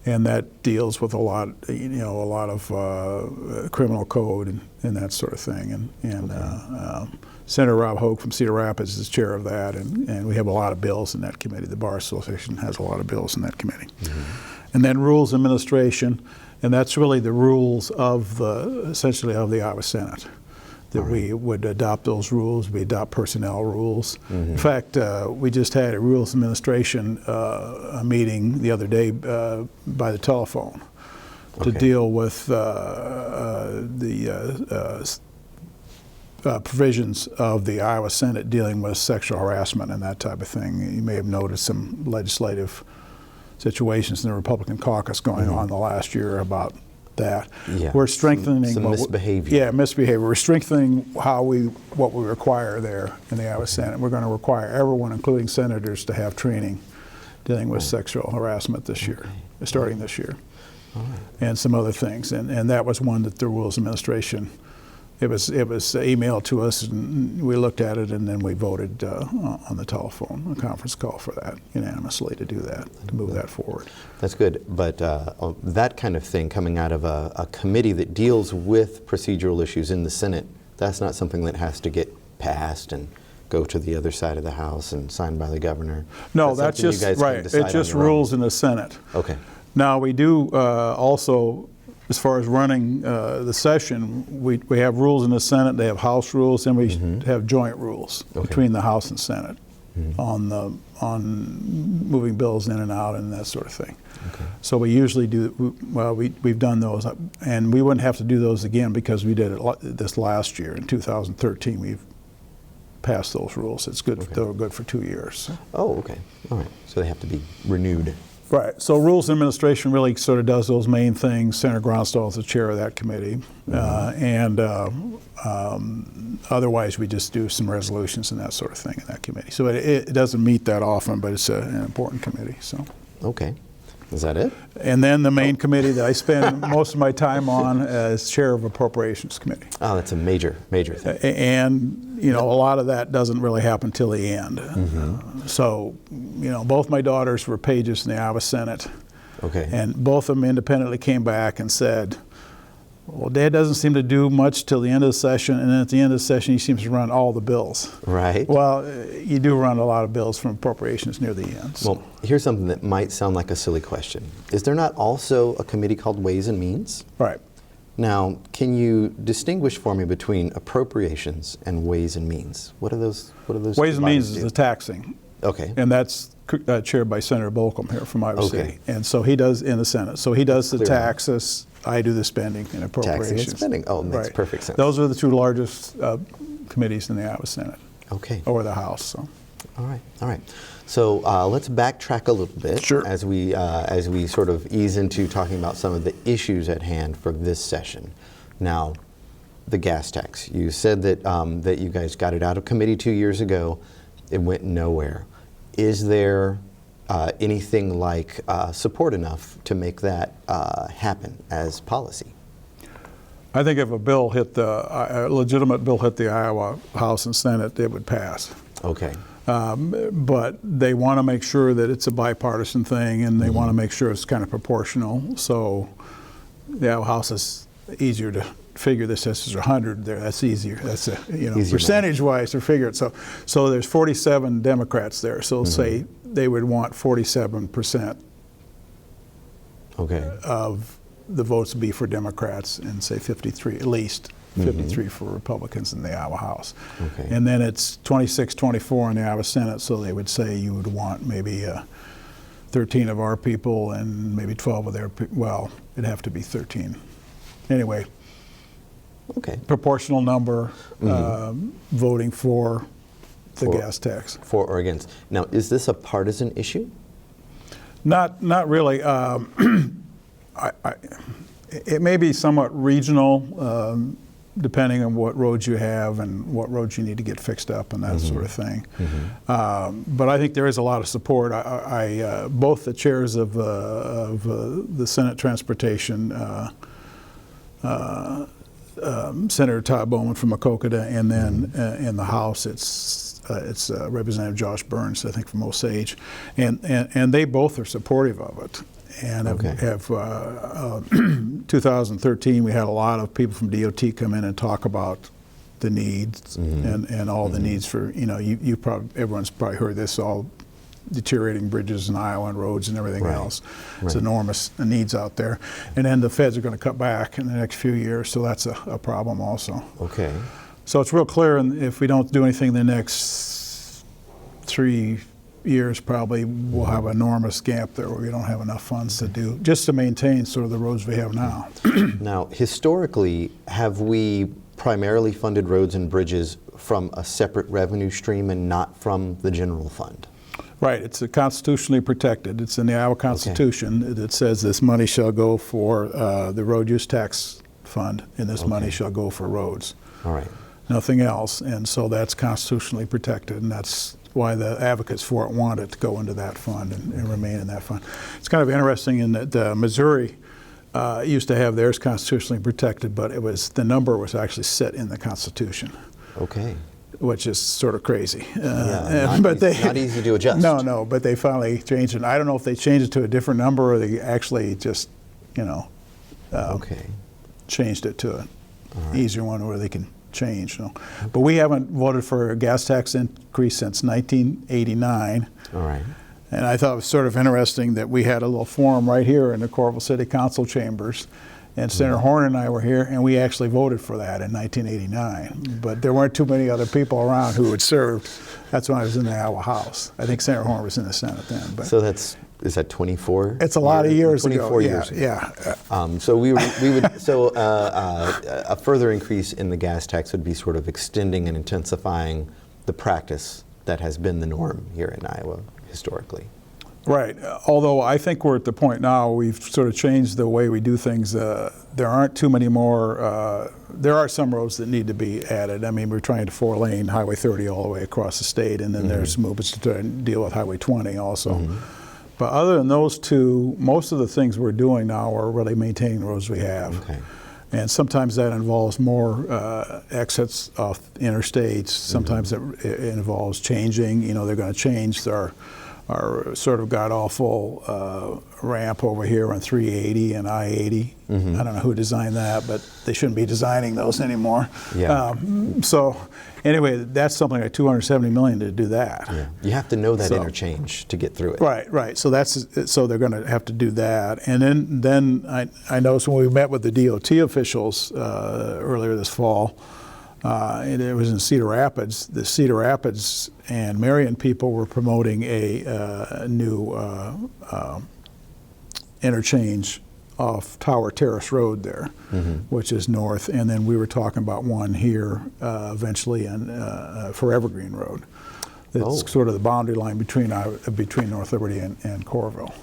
and that deals with a lot of criminal code and that sort of thing. And Senator Rob Hogue from Cedar Rapids is chair of that, and we have a lot of bills in that committee. The Bar Association has a lot of bills in that committee. And then Rules Administration, and that's really the rules of essentially of the Iowa Senate. That we would adopt those rules, we adopt personnel rules. In fact, we just had a Rules Administration a meeting the other day by the telephone to deal with the provisions of the Iowa Senate dealing with sexual harassment and that type of thing. You may have noticed some legislative situations in the Republican caucus going on the last year about that. Yeah. We're strengthening some misbehavior. Yeah, misbehavior. We're strengthening what we require there in the Iowa Senate. We're going to require everyone, including senators, to have training dealing with sexual harassment this year, starting this year, and some other things. And that was one that the Rules Administration. It was emailed to us, and we looked at it, and then we voted on the telephone, a conference call for that, unanimously to do that, to move that forward. That's good, but that kind of thing coming out of a committee that deals with procedural issues in the Senate, that's not something that has to get passed and go to the other side of the House and signed by the governor. No, that's just, right, it's just rules in the Senate. Okay. Now, we do also, as far as running the session, we have rules in the Senate, they have House rules, and we have joint rules between the House and Senate on moving bills in and out and that sort of thing. So we usually do, we've done those, and we wouldn't have to do those again because we did it this last year. In 2013, we've passed those rules. It's good, they were good for 2 years. Oh, okay. All right. So they have to be renewed. Right. So Rules Administration really sort of does those main things. Senator Gronstal is the chair of that committee. Otherwise, we just do some resolutions and that sort of thing in that committee. So it doesn't meet that often, but it's an important committee. So. Okay. Is that it? And then the main committee that I spend most of my time on is chair of Appropriations Committee. Oh, that's a major thing. And, a lot of that doesn't really happen till the end. So, both my daughters were pages in the Iowa Senate. Okay. And both of them independently came back and said, well, Dad doesn't seem to do much till the end of the session, and then at the end of the session he seems to run all the bills. Right. Well, you do run a lot of bills from appropriations near the end. So. Well, here's something that might sound like a silly question. Is there not also a committee called Ways and Means? Right. Now, can you distinguish for me between appropriations and Ways and Means? What are those? Ways and Means is the taxing. Okay. And that's chaired by Senator Bolcom here from Iowa City. And so he does in the Senate. So he does the taxes. I do the spending and appropriations. Taxing and spending. Oh, makes perfect sense. Those are the two largest committees in the Iowa Senate. Okay. Or the House. So. All right. So let's backtrack a little bit as we sort of ease into talking about some of the issues at hand for this session. Now, the gas tax. You said that that you guys got it out of committee 2 years ago. It went nowhere. Is there anything like support enough to make that happen as policy? I think if a bill hit a legitimate bill hit the Iowa House and Senate, it would pass. Okay. But they want to make sure that it's a bipartisan thing, and they want to make sure it's kind of proportional. So the Iowa House is easier to figure this as 100 there. That's easier. That's percentage-wise to figure it. So there's 47 Democrats there. So say they would want 47% of the votes to be for Democrats, and say 53 at least. 53 for Republicans in the Iowa House. Okay. And then it's 26-24 in the Iowa Senate, so they would say you would want maybe 13 of our people and maybe 12 of their people. Well, it'd have to be 13. Anyway, proportional number voting for the gas tax. For or against. Now, is this a partisan issue? Not really. It may be somewhat regional, depending on what roads you have and what roads you need to get fixed up and that sort of thing. But I think there is a lot of support. Both the chairs of the Senate Transportation Senator Todd Bowman from Macokota, and then in the House it's Representative Josh Burns, I think, from Osage, and they both are supportive of it. And have 2013, we had a lot of people from DOT come in and talk about the needs and all the needs for, you probably, everyone's probably heard this, all deteriorating bridges in Iowa and roads and everything else. It's enormous needs out there. And then the feds are going to cut back in the next few years, so that's a problem also. Okay. So it's real clear, and if we don't do anything the next 3 years, probably we'll have an enormous gap there where we don't have enough funds to do, just to maintain sort of the roads we have now. Now, historically, have we primarily funded roads and bridges from a separate revenue stream and not from the general fund? Right, it's constitutionally protected. It's in the Iowa Constitution that says this money shall go for the road use tax fund, and this money shall go for roads. All right. Nothing else, and so that's constitutionally protected, and that's why the advocates for it want it to go into that fund and remain in that fund. It's kind of interesting in that Missouri used to have theirs constitutionally protected, but the number was actually set in the Constitution. Okay. Which is sort of crazy. Not easy to adjust. No, but they finally changed it. I don't know if they changed it to a different number or they actually just, changed it to an easier one where they can change. But we haven't voted for a gas tax increase since 1989. All right. And I thought it was sort of interesting that we had a little forum right here in the Coralville City Council chambers. And Senator Horn and I were here, and we actually voted for that in 1989. But there weren't too many other people around who had served. That's when I was in the Iowa House. I think Senator Horn was in the Senate then. But so is that 24? It's a lot of years 24 ago. years ago. Yeah. So a further increase in the gas tax would be sort of extending and intensifying the practice that has been the norm here in Iowa historically. Right. Although I think we're at the point now we've sort of changed the way we do things. There aren't too many more. There are some roads that need to be added. I mean, we're trying to 4-lane Highway 30 all the way across the state, and then there's movements to try and deal with Highway 20 also. But other than those two, most of the things we're doing now are really maintaining the roads we have. Okay. And sometimes that involves more exits off interstates. Sometimes it involves changing. They're going to change our sort of god-awful ramp over here on 380 and I-80. I don't know who designed that, but they shouldn't be designing those anymore. Yeah. So anyway, that's something like $270 million to do that. Yeah. You have to know that interchange to get through it. Right. So they're going to have to do that. And then I noticed when we met with the DOT officials earlier this fall, it was in Cedar Rapids. The Cedar Rapids and Marion people were promoting a new interchange off Tower Terrace Road there, which is north. And then we were talking about one here eventually for Evergreen Road. It's sort of the boundary line between North Liberty and Coralville.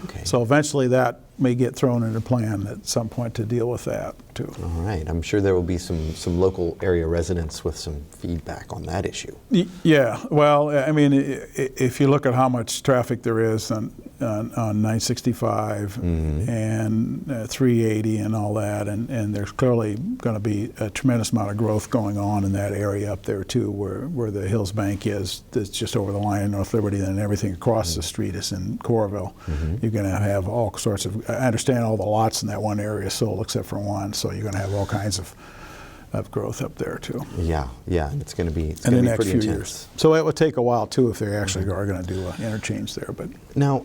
Okay. So eventually that may get thrown in a plan at some point to deal with that too. All right. I'm sure there will be some local area residents with some feedback on that issue. Yeah. Well, I mean, if you look at how much traffic there is on 965 and 380 and all that, and there's clearly going to be a tremendous amount of growth going on in that area up there too, where the Hills Bank is. That's just over the line in North Liberty, and everything across the street is in Coralville. You're going to have all sorts of. I understand all the lots in that one area sold except for one, so you're going to have all kinds of growth up there too. Yeah, and it's going to be in the next few years. So it would take a while too if they actually are going to do an interchange there. But now,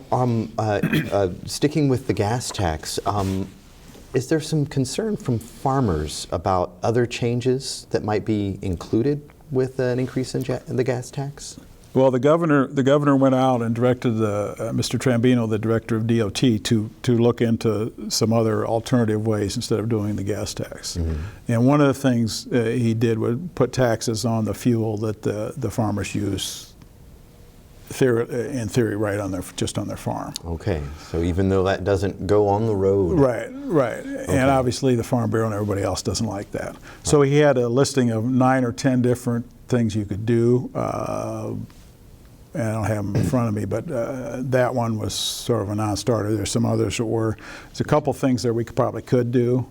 sticking with the gas tax, is there some concern from farmers about other changes that might be included with an increase in the gas tax? Well, the governor went out and directed Mr. Trambino, the director of DOT, to look into some other alternative ways instead of doing the gas tax. And one of the things he did was put taxes on the fuel that the farmers use. In theory, right just on their farm. Okay, so even though that doesn't go on the road. Right. Okay. And obviously the Farm Bureau and everybody else doesn't like that. So he had a listing of 9 or 10 different things you could do. and I don't have them in front of me, but that one was sort of a non-starter. There's some others that were. There's a couple things there we could do,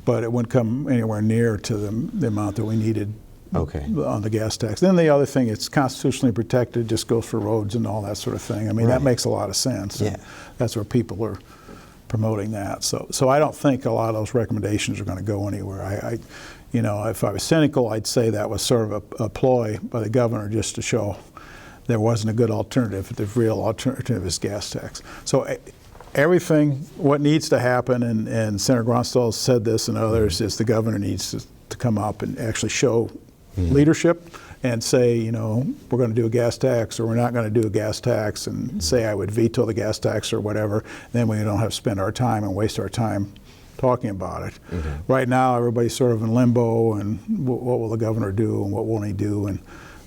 but it wouldn't come anywhere near to the amount that we needed on the gas tax. Then the other thing, it's constitutionally protected, just goes for roads and all that sort of thing. I mean, that makes a lot of sense. Yeah. That's where people are promoting that. So I don't think a lot of those recommendations are going to go anywhere. You know, if I was cynical, I'd say that was sort of a ploy by the governor just to show there wasn't a good alternative. The real alternative is gas tax. So everything, what needs to happen, and Senator Gronstal said this and others, is the governor needs to come up and actually show leadership and say, you know, we're going to do a gas tax or we're not going to do a gas tax, and say I would veto the gas tax or whatever. Then we don't have to spend our time and waste our time talking about it. Right now, everybody's sort of in limbo, and what will the governor do and what won't he do? And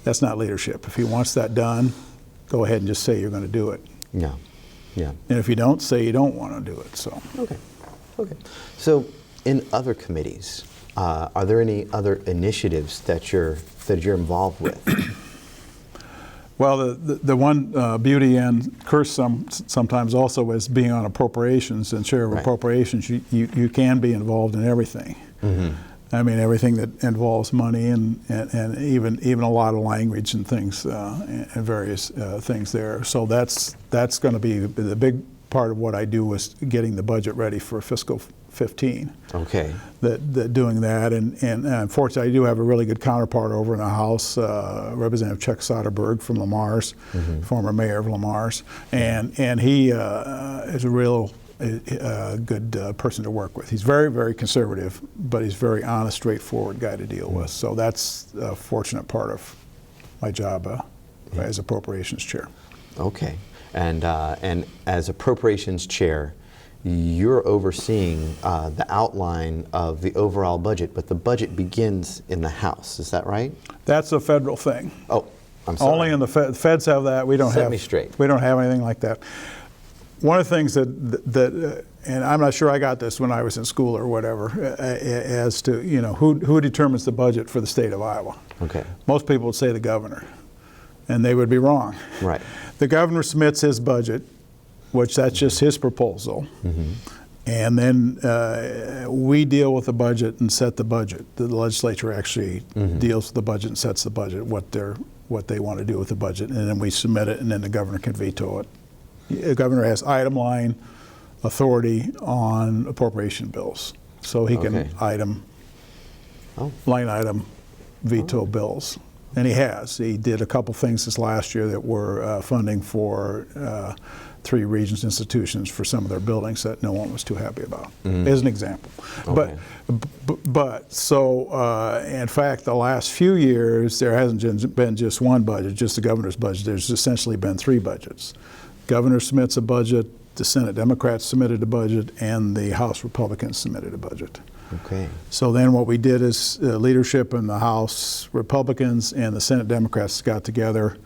that's not leadership. If he wants that done, go ahead and just say you're going to do it. Yeah. And if you don't, say you don't want to do it. So. Okay. So, in other committees, are there any other initiatives that you're involved with? Well, the one beauty and curse sometimes also is being on appropriations and chair of appropriations. You can be involved in everything. I mean, everything that involves money and even a lot of language and things and various things there. So that's going to be the big part of what I do, is getting the budget ready for fiscal 15. Okay. Doing that, and unfortunately, I do have a really good counterpart over in the House, Representative Chuck Soderberg from Lamar's, former mayor of Lamar's, and he is a real good person to work with. He's very, very conservative, but he's a very honest, straightforward guy to deal with. So that's a fortunate part of my job as appropriations chair. Okay, and as appropriations chair, you're overseeing the outline of the overall budget, but the budget begins in the House. Is that right? That's a federal thing. Oh, I'm sorry. Only in the feds have that. We don't Set have. me straight. We don't have anything like that. One of the things that and I'm not sure I got this when I was in school or whatever, as to, you know, who determines the budget for the state of Iowa. Okay. Most people would say the governor, and they would be wrong. Right. The governor submits his budget, which that's just his proposal, and then we deal with the budget and set the budget. The legislature actually deals with the budget and sets the budget, what they want to do with the budget, and then we submit it, and then the governor can veto it. The governor has item line authority on appropriation bills, so he can line item veto bills. And he has. He did a couple things this last year that were funding for 3 Regents institutions for some of their buildings that no one was too happy about, as an example. Okay. But so, in fact, the last few years, there hasn't been just one budget, just the governor's budget. There's essentially been 3 budgets. Governor submits a budget, the Senate Democrats submitted a budget, and the House Republicans submitted a budget. Okay. So then what we did is leadership in the House Republicans and the Senate Democrats got together,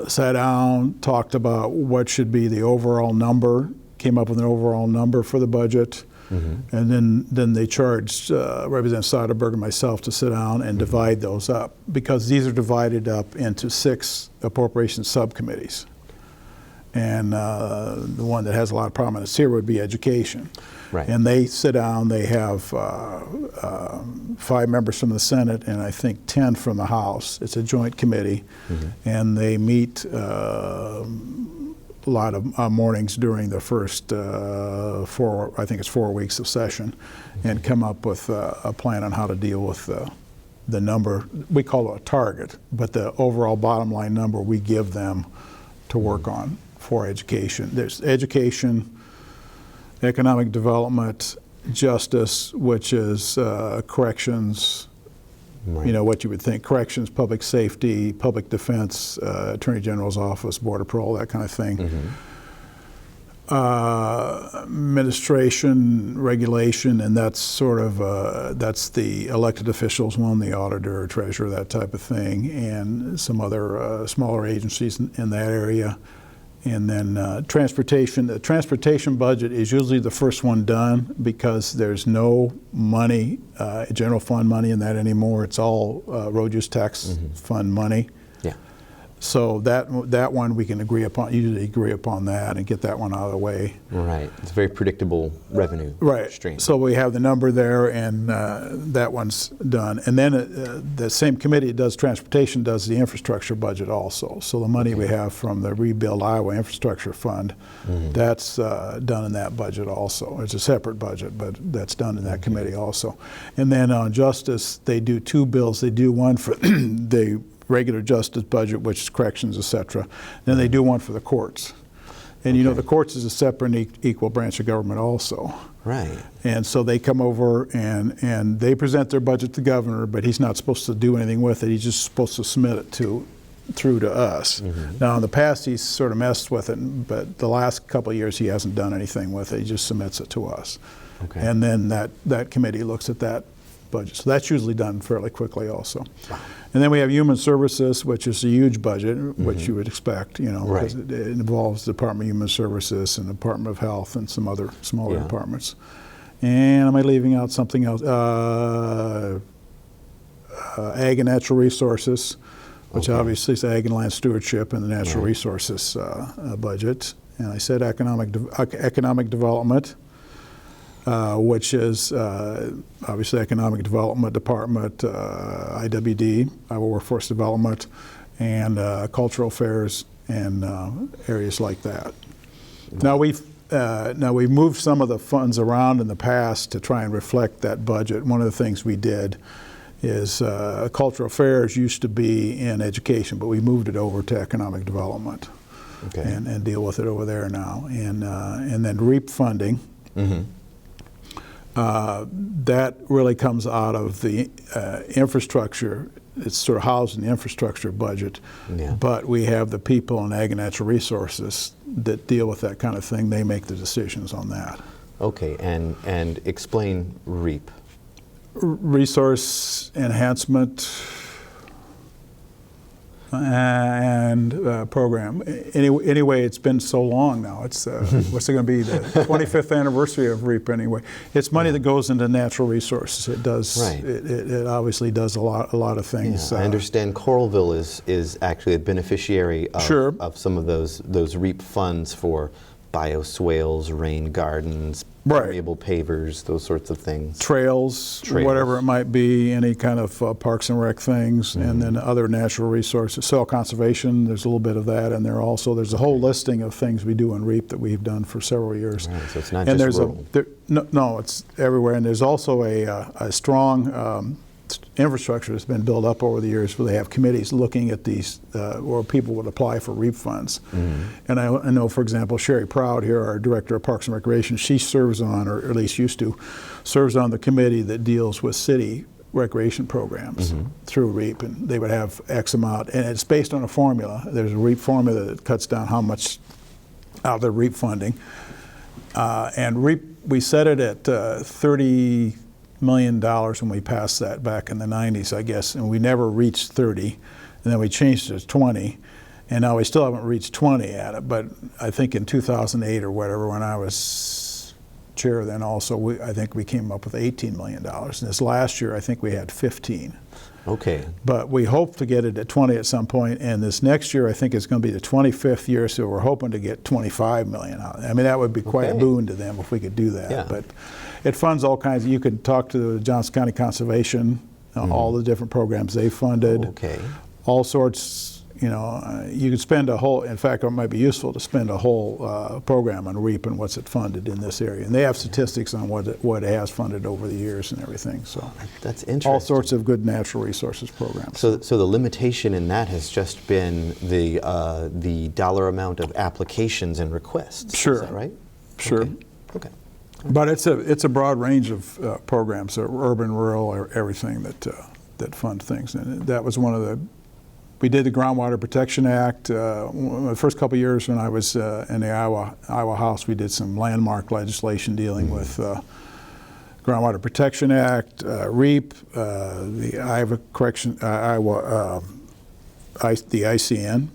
sat down, talked about what should be the overall number, came up with an overall number for the budget, and then they charged Representative Soderberg and myself to sit down and divide those up, because these are divided up into 6 appropriation subcommittees. And the one that has a lot of prominence here would be education. Right. And they sit down, they have 5 members from the Senate and I think 10 from the House. It's a joint committee, and they meet a lot of mornings during the first 4 weeks of session, and come up with a plan on how to deal with the number. We call it a target, but the overall bottom line number we give them to work on for education. There's education, economic development, justice, which is corrections, you know, what you would think, corrections, public safety, public defense, Attorney General's office, Border Patrol, that kind of thing. Administration, regulation, and that's sort of, that's the elected officials one, the auditor, treasurer, that type of thing, and some other smaller agencies in that area. And then transportation. The transportation budget is usually the first one done, because there's no money, general fund money in that anymore. It's all road use tax fund money. Yeah. So that one we can usually agree upon that and get that one out of the way. Right. It's a very predictable revenue stream. So we have the number there, and that one's done. And then the same committee does transportation, does the infrastructure budget also. So the money we have from the Rebuild Iowa Infrastructure Fund, that's done in that budget also. It's a separate budget, but that's done in that committee also. And then on justice, they do two bills. They do one for the regular justice budget, which is corrections, et cetera. Then they do one for the courts. And you know, the courts is a separate and equal branch of government also. Right. And so they come over and they present their budget to the governor, but he's not supposed to do anything with it. He's just supposed to submit it through to us. Now in the past he's sort of messed with it, but the last couple of years he hasn't done anything with it. He just submits it to us. Okay. And then that committee looks at that budget. So that's usually done fairly quickly also. Wow. And then we have Human Services, which is a huge budget, which you would expect, you know, because it involves the Department of Human Services and the Department of Health and some other smaller departments. And am I leaving out something else? Ag and Natural Resources, which obviously is Ag and Land Stewardship and the Natural Resources budget. And I said Economic Development, which is obviously Economic Development Department, IWD, Iowa Workforce Development, and Cultural Affairs and areas like that. Now we've moved some of the funds around in the past to try and reflect that budget. One of the things we did is Cultural Affairs used to be in education, but we moved it over to Economic Development and deal with it over there now. And then REAP funding. That really comes out of the infrastructure. It's sort of housed in the infrastructure budget, but we have the people in Ag and Natural Resources that deal with that kind of thing. They make the decisions on that. Okay, and explain REAP. Resource Enhancement and program. Anyway, it's been so long now. It's what's it going to be? The 25th anniversary of REAP. Anyway, it's money that goes into natural resources. It does. Right. It obviously does a lot of things. I understand Coralville is actually a beneficiary of some of those REAP funds for bioswales, rain gardens, permeable pavers, those sorts of things. Trails, whatever it might be, any kind of parks and rec things, and then other natural resources. Soil conservation, there's a little bit of that in there also. There's a whole listing of things we do in REAP that we've done for several years. Right, so it's not and just rural. No, it's everywhere. And there's also a strong infrastructure that's been built up over the years where they have committees looking at these, where people would apply for REAP funds. And I know, for example, Sherry Proud here, our Director of Parks and Recreation, she serves on, or at least used to, serves on the committee that deals with city recreation programs through REAP, and they would have X amount, and it's based on a formula. There's a REAP formula that cuts down how much out of the REAP funding. And REAP, we set it at $30 million when we passed that back in the 90s, I guess, and we never reached 30, and then we changed it to 20, and now we still haven't reached 20 at it, but I think in 2008 or whatever, when I was chair then also, I think we came up with $18 million, and this last year I think we had 15. Okay. But we hope to get it at 20 at some point, and this next year I think it's going to be the 25th year, so we're hoping to get 25 million out. I mean, that would be quite a boon to them if we could do that. Yeah. But it funds all kinds. You could talk to the Johnson County Conservation, all the different programs they funded. Okay. All sorts. You know, you could spend a whole. In fact, it might be useful to spend a whole program on REAP and what's it funded in this area. And they have statistics on what it has funded over the years and everything. So that's interesting. All sorts of good natural resources programs. So the limitation in that has just been the dollar amount of applications and requests. Sure. Is that right? Sure. Okay. But it's a broad range of programs, urban, rural, or everything that fund things. And that was one of the. We did the Groundwater Protection Act. The first couple of years when I was in the Iowa House, we did some landmark legislation dealing with Groundwater Protection Act, REAP, the the ICN,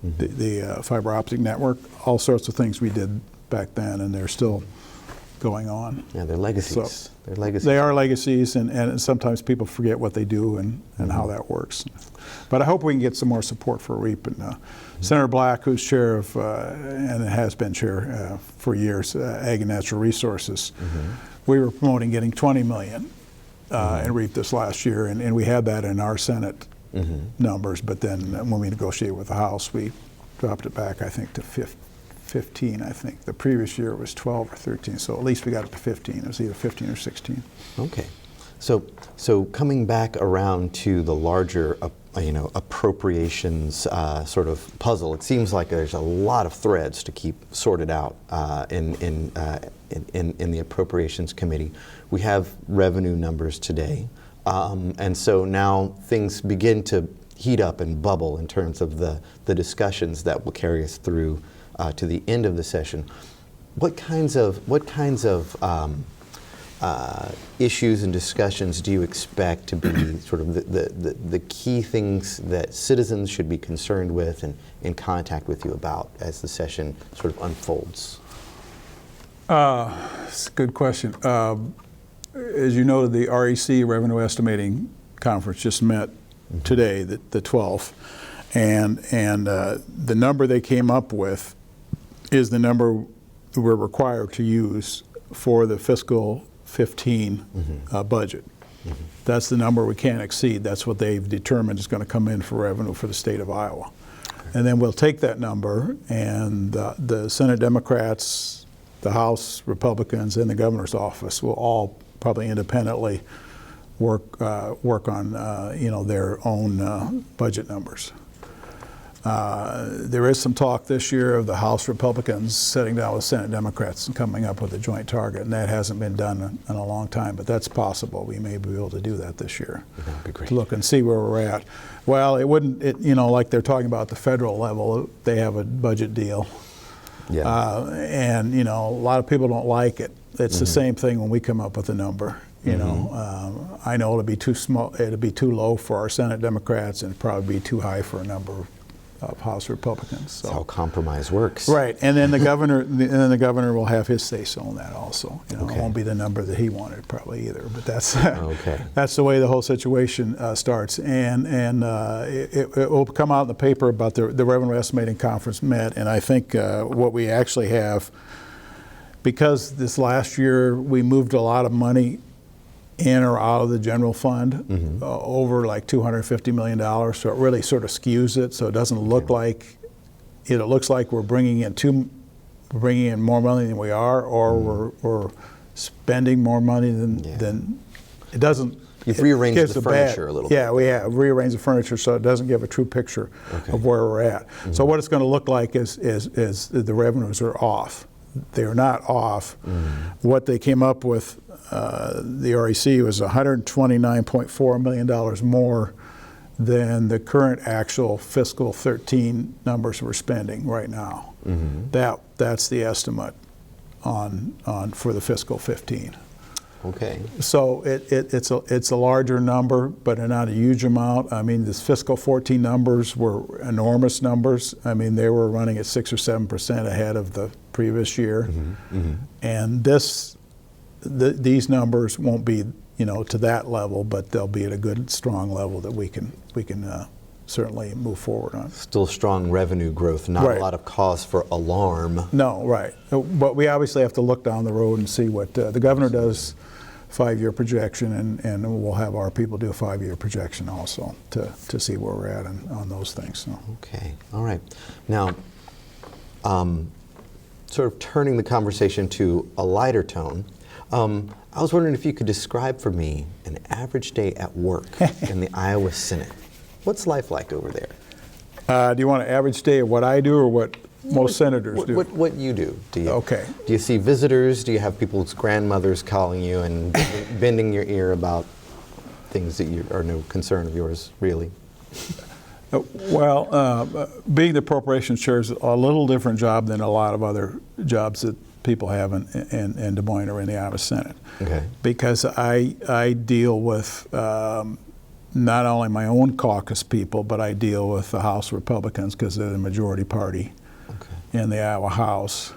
the fiber optic network, all sorts of things we did back then, and they're still going on. Yeah, they're legacies. So they're legacies. They are legacies, and sometimes people forget what they do and how that works. But I hope we can get some more support for REAP. And Senator Black, who's chair of, and has been chair for years, Ag and Natural Resources, we were promoting getting $20 million in REAP this last year, and we had that in our Senate numbers. But then when we negotiated with the House, we dropped it back, I think, to 15, I think. The previous year it was 12 or 13, so at least we got it to 15. It was either 15 or 16. Okay. So coming back around to the larger appropriations sort of puzzle, it seems like there's a lot of threads to keep sorted out in the Appropriations Committee. We have revenue numbers today, and so now things begin to heat up and bubble in terms of the discussions that will carry us through to the end of the session. What kinds of issues and discussions do you expect to be sort of the key things that citizens should be concerned with and in contact with you about as the session sort of unfolds? It's a good question. As you noted, the REC Revenue Estimating Conference just met today, the 12th, and the number they came up with is the number we're required to use for the fiscal 15 budget. That's the number we can't exceed. That's what they've determined is going to come in for revenue for the state of Iowa. And then we'll take that number, and the Senate Democrats, the House Republicans, and the governor's office will all probably independently work on their own budget numbers. There is some talk this year of the House Republicans sitting down with Senate Democrats and coming up with a joint target, and that hasn't been done in a long time, but that's possible. We may be able to do that this year. That'd be great. To look and see where we're at. Well, it wouldn't, like they're talking about the federal level, they have a budget deal. Yeah. And, a lot of people don't like it. It's the same thing when we come up with a number. I know it'll be too small, it'll be too low for our Senate Democrats, and it'd probably be too high for a number of House Republicans. So. That's how compromise works. Right, and then the governor will have his say-so on that also. It won't be the number that he wanted probably either, but that's that's the way the whole situation starts. And it will come out in the paper about the Revenue Estimating Conference met, and I think what we actually have, because this last year we moved a lot of money in or out of the general fund, over like $250 million. So it really sort of skews it. So it doesn't look like, it looks like we're bringing in more money than we are, or we're spending more money than it doesn't. You've rearranged the furniture a little bit. Yeah, we have rearranged the furniture so it doesn't give a true picture of where we're at. So what it's going to look like is the revenues are off. They're not off. What they came up with, the REC, was $129.4 million more than the current actual fiscal 13 numbers we're spending right now. That's the estimate on for the fiscal 15. Okay. So it's a larger number, but not a huge amount. I mean, this fiscal 14 numbers were enormous numbers. I mean, they were running at 6 or 7% ahead of the previous year, and these numbers won't be to that level, but they'll be at a good, strong level that we can certainly move forward on. Still strong revenue growth, not a lot of cause for alarm. No, right. But we obviously have to look down the road and see what the governor does. 5-year projection, and we'll have our people do a 5-year projection also to see where we're at on those things. So. Okay, all right. Now, sort of turning the conversation to a lighter tone, I was wondering if you could describe for me an average day at work in the Iowa Senate. What's life like over there? Do you want an average day of what I do or what most senators do? What you do? Do you see visitors? Do you have people's grandmothers calling you and bending your ear about things that are no concern of yours, really? Well, being the appropriations chair is a little different job than a lot of other jobs that people have in Des Moines or in the Iowa Senate. Okay. Because I deal with not only my own caucus people, but I deal with the House Republicans because they're the majority party in the Iowa House.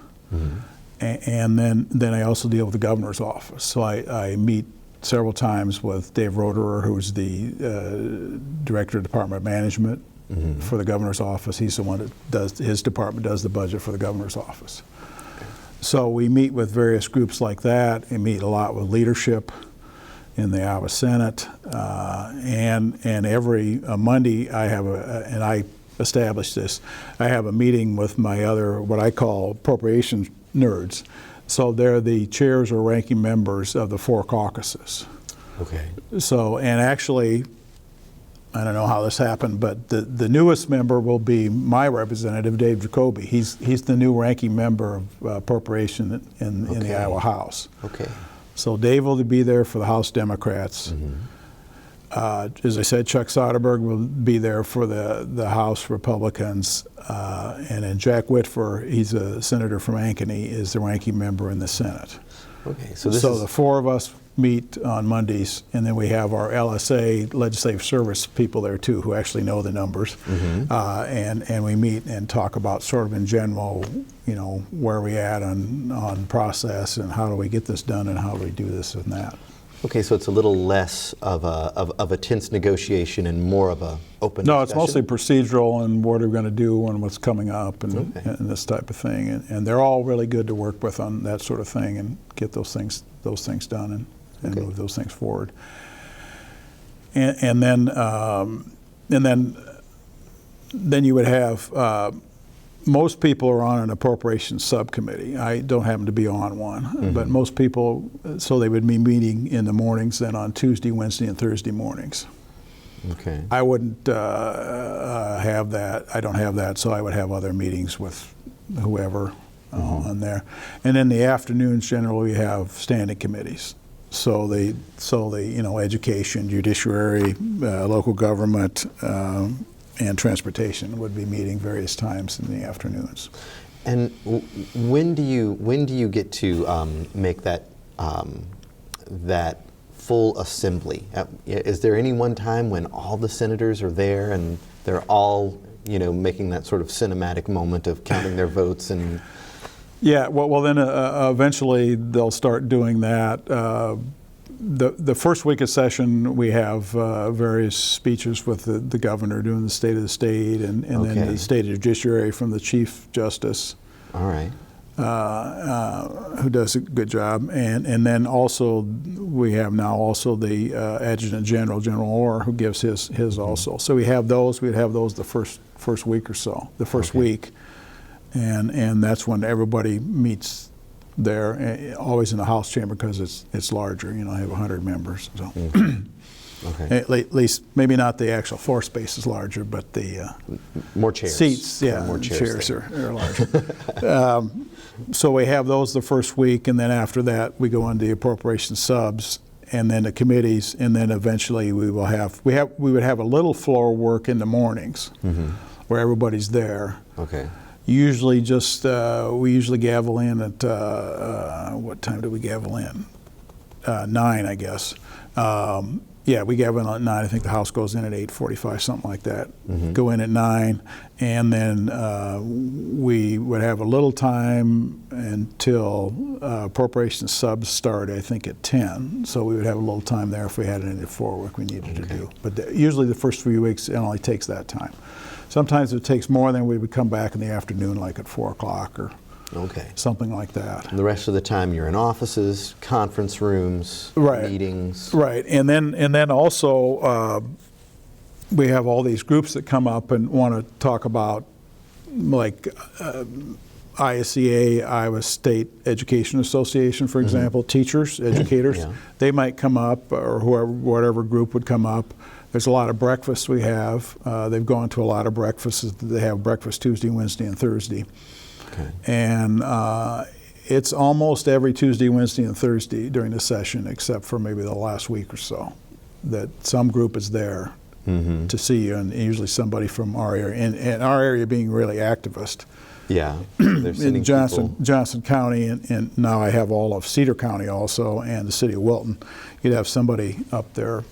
and then I also deal with the governor's office. So I meet several times with Dave Roederer, who's the director of Department of Management for the governor's office. He's the one that does, his department does the budget for the governor's office. So we meet with various groups like that. We meet a lot with leadership in the Iowa Senate, and every Monday I have and I established this, I have a meeting with my other, what I call appropriations nerds. So they're the chairs or ranking members of the 4 caucuses. Okay. So, and actually, I don't know how this happened, but the newest member will be my representative, Dave Jacoby. He's the new ranking member of appropriation in the Iowa House. Okay. So Dave will be there for the House Democrats. As I said, Chuck Soderberg will be there for the House Republicans. And then Jack Whitfer, he's a senator from Ankeny, is the ranking member in the Senate. Okay. So the 4 of us meet on Mondays, and then we have our LSA, Legislative Service people there too, who actually know the numbers. And we meet and talk about sort of in general, you know, where we at on process and how do we get this done and how do we do this and that. Okay, so it's a little less of a tense negotiation and more of a open discussion? No, it's mostly procedural and what are we going to do and what's coming up and this type of thing. And they're all really good to work with on that sort of thing and get those things done and move those things forward. And then you would have most people are on an appropriations subcommittee. I don't happen to be on one, but most people, so they would be meeting in the mornings, then on Tuesday, Wednesday, and Thursday mornings. Okay. I wouldn't have that. I don't have that, so I would have other meetings with whoever on there. And in the afternoons, generally, we have standing committees. So they, you know, education, judiciary, local government, and transportation would be meeting various times in the afternoons. And when do you get to make that that full assembly? Is there any one time when all the senators are there and they're all, you know, making that sort of cinematic moment of counting their votes and? Yeah, well then eventually they'll start doing that. The first week of session, we have various speeches with the governor doing the state of the state and then the state of judiciary from the Chief Justice. All right. Who does a good job. And then also we have now also the Adjutant General, General Orr, who gives his also. So we have those. We'd have those the first week or so, the first week. And that's when everybody meets there, always in the House chamber because it's larger. You know, I have 100 members. So at least maybe not the actual floor space is larger, but the more chairs. Seats, more chairs are larger. So we have those the first week, and then after that we go on the appropriation subs, and then the committees, and then eventually we would have a little floor work in the mornings, where everybody's there. Okay. Usually we usually gavel in at, what time do we gavel in? 9, I guess. Yeah, we gavel in at 9. I think the House goes in at 8:45, something like that. Go in at 9, and then we would have a little time until appropriation subs start, I think, at 10. So we would have a little time there if we had any floor work we needed to do. But usually the first 3 weeks, it only takes that time. Sometimes it takes more, then we would come back in the afternoon, like at 4 o'clock or something like that. And the rest of the time you're in offices, conference rooms, meetings. Right, and then also we have all these groups that come up and want to talk about, like ISEA, Iowa State Education Association, for example, teachers, educators. They might come up, or whatever group would come up. There's a lot of breakfasts we have. They've gone to a lot of breakfasts. They have breakfast Tuesday, Wednesday, and Thursday. And it's almost every Tuesday, Wednesday, and Thursday during the session, except for maybe the last week or so, that some group is there to see you, and usually somebody from our area, and our area being really activist. Yeah, in Johnson County, and now I have all of Cedar County also, and the city of Wilton. You'd have somebody up there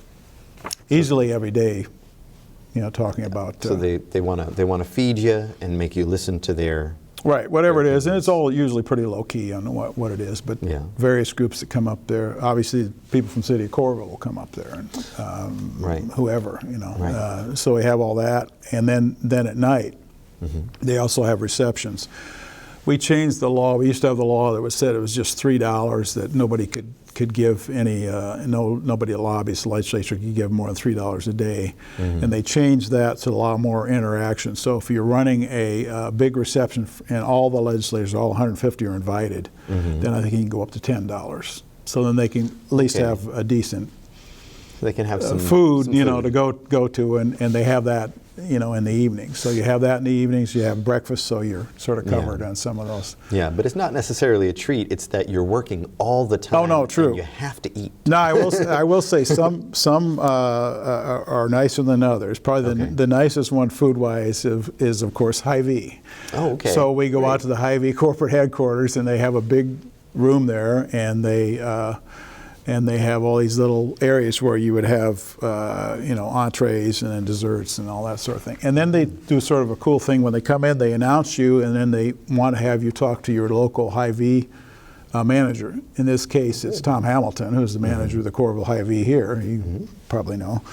easily every day, you know, talking about. So they want to feed you and make you listen to their Right, whatever it is, and it's all usually pretty low key on what it is, but Yeah. various groups that come up there. Obviously, people from the city of Coralville will come up there, and Right. whoever, you know. Right. So we have all that, and then at night, they also have receptions. We changed the law. We used to have the law that was said it was just $3 that nobody could give any nobody at lobbies, the legislature could give more than $3 a day, and they changed that to allow more interaction. So if you're running a big reception and all the legislators, all 150 are invited, then I think you can go up to $10. So then they can at least Okay. have a decent They can have some food, some you know, food. to go to, and they have that, you know, in the evenings. So you have that in the evenings. You have breakfast, so you're sort of covered on some of those. Yeah, but it's not necessarily a treat. It's that you're working all the time. Oh, no, true. And you have to eat. No, I will say some are nicer than others. Probably the nicest one food-wise is of course Hy-Vee. Oh, okay. So we go Great. out to the Hy-Vee corporate headquarters, and they have a big room there, and they have all these little areas where you would have, you know, entrees and then desserts and all that sort of thing. And then they do sort of a cool thing when they come in. They announce you, and then they want to have you talk to your local Hy-Vee manager. In this case, it's Tom Hamilton, who's the manager of the Coralville Hy-Vee here. You probably know.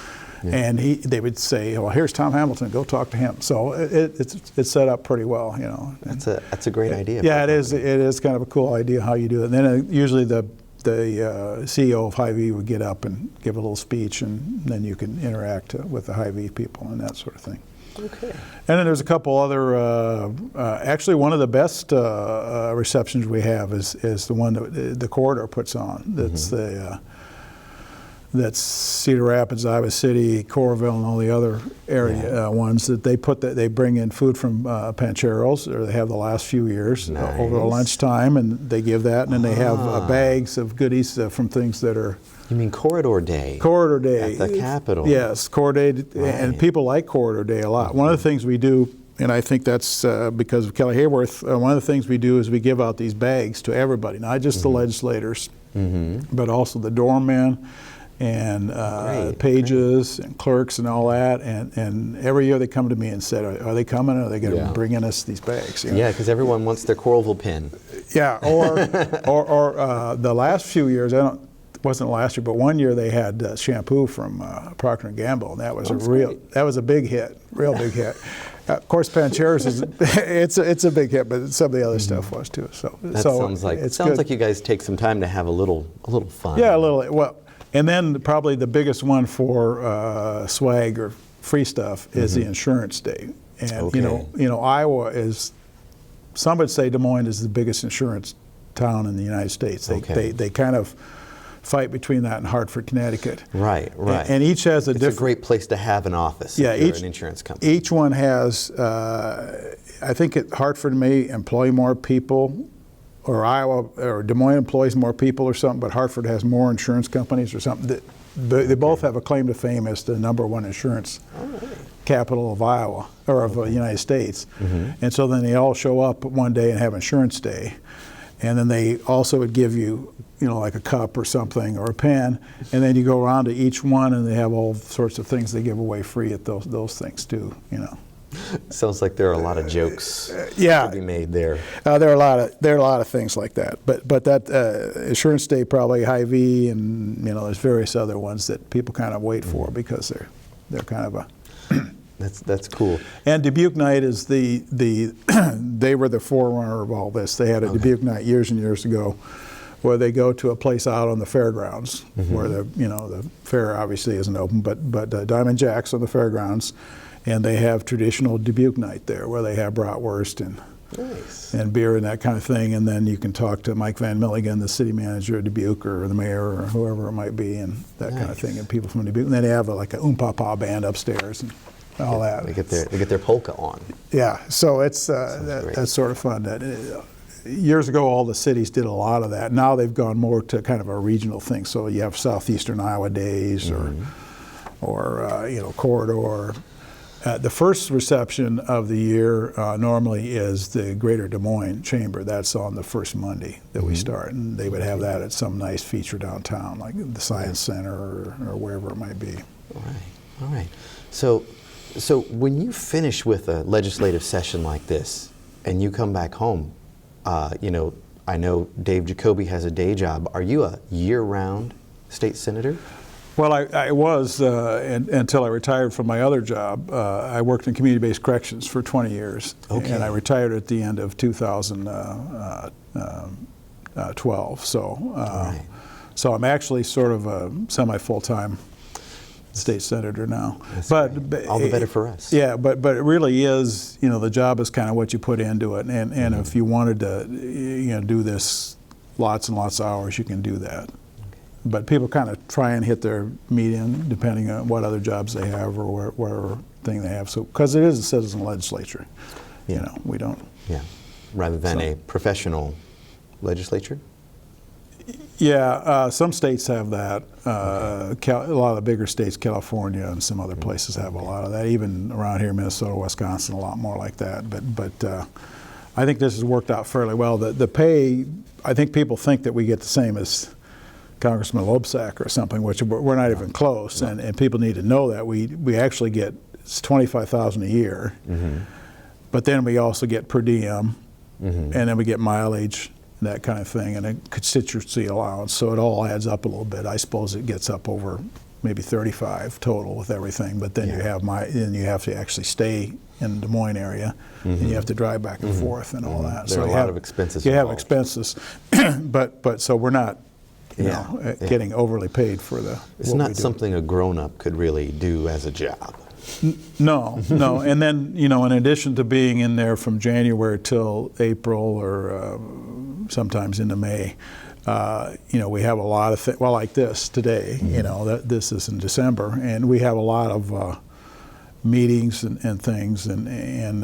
And they would say, "Well, here's Tom Hamilton. Go talk to him." So it's set up pretty well, you know. That's a great idea. Yeah, it is. It is kind of a cool idea how you do it. And then usually the CEO of Hy-Vee would get up and give a little speech, and then you can interact with the Hy-Vee people and that sort of thing. Okay. And then there's a couple other, actually one of the best receptions we have is the one that the corridor puts on. That's that's Cedar Rapids, Iowa City, Coralville, and all the other area ones that they bring in food from Pancheros, or they have the last few years over the lunchtime, and they give that, and then they have bags of goodies from things that are. You mean Corridor Day? Corridor Day. At the Capitol. Yes, Corridor Day, and people like Corridor Day a lot. One of the things we do, and I think that's because of Kelly Hayworth, one of the things we do is we give out these bags to everybody, not just the legislators, but also the doormen, and pages and clerks and all that, and every year they come to me and said, are they coming? Are they going to bring in us these bags? You know? Yeah, because everyone wants their Coralville pin. Yeah, or the last few years, it wasn't last year, but one year they had shampoo from Procter & Gamble, and that was that was a big hit, real big hit. Of course, Pancheros it's a big hit, but some of the other stuff was too. So That sounds like you guys take some time to have a little fun. Yeah, a little. Well, and then probably the biggest one for swag or free stuff is the Insurance Day. And you know, Iowa is. Some would say Des Moines is the biggest insurance town in the United States. They kind of fight between that and Hartford, Connecticut. Right. And each has a different. It's a great place to have an office. Yeah, if you're an insurance company. Each one has. I think Hartford may employ more people, or Iowa or Des Moines employs more people or something, but Hartford has more insurance companies or something. They both have a claim to fame as the #1 insurance capital of Iowa, or of the United States. And so then they all show up one day and have Insurance Day. And then they also would give you, you know, like a cup or something or a pen, and then you go around to each one and they have all sorts of things they give away free at those things too, you know. Sounds like there are a lot of jokes to be made there. There are a lot of things like that, but that Insurance Day, probably Hy-Vee, and you know, there's various other ones that people kind of wait for because they're kind of a. That's cool. And Dubuque Night is they were the forerunner of all this. They had a Dubuque Night years and years ago, where they go to a place out on the fairgrounds, where the fair obviously isn't open, but Diamond Jack's on the fairgrounds. And they have traditional Dubuque Night there, where they have bratwurst and beer and that kind of thing. And then you can talk to Mike Van Milligan, the city manager of Dubuque, or the mayor, or whoever it might be, and that kind of thing, and people from Dubuque. And then they have like a Oom-Pa-Pa band upstairs and all that. They get their polka on. Yeah, so it's that's sort of fun. Years ago, all the cities did a lot of that. Now they've gone more to kind of a regional thing. So you have Southeastern Iowa Days, or Corridor. The first reception of the year normally is the Greater Des Moines Chamber. That's on the first Monday that we start, and they would have that at some nice feature downtown, like the Science Center or wherever it might be. All right. So when you finish with a legislative session like this, and you come back home, I know Dave Jacoby has a day job. Are you a year-round state senator? Well, I was until I retired from my other job. I worked in community-based corrections for 20 years, Okay. and I retired at the end of 2012. Right. So I'm actually sort of a semi-full-time state senator now. But all the better for us. Yeah, but it really is, the job is kind of what you put into it, and if you wanted to, do this lots and lots of hours, you can do that. But people kind of try and hit their median depending on what other jobs they have or whatever thing they have. So, because it is a citizen legislature, we don't. Yeah, rather than a professional legislature. Yeah, some states have that. A lot of the bigger states, California and some other places have a lot of that. Even around here, Minnesota, Wisconsin, a lot more like that. But I think this has worked out fairly well. The pay, I think people think that we get the same as Congressman Loebsack or something, which we're not even close. And people need to know that we actually get $25,000 a year, but then we also get per diem, and then we get mileage, that kind of thing, and a constituency allowance. So it all adds up a little bit. I suppose it gets up over maybe 35 total with everything. But then you have to actually stay in the Des Moines area, and you have to drive back and forth and all that. There are a lot of expenses. You have involved. expenses, but so we're not. Getting overly paid for the. It's not something a grown-up could really do as a job. No. And then, in addition to being in there from January till April or sometimes into May, we have a lot of things, well, like this today, this is in December, and we have a lot of meetings and things, and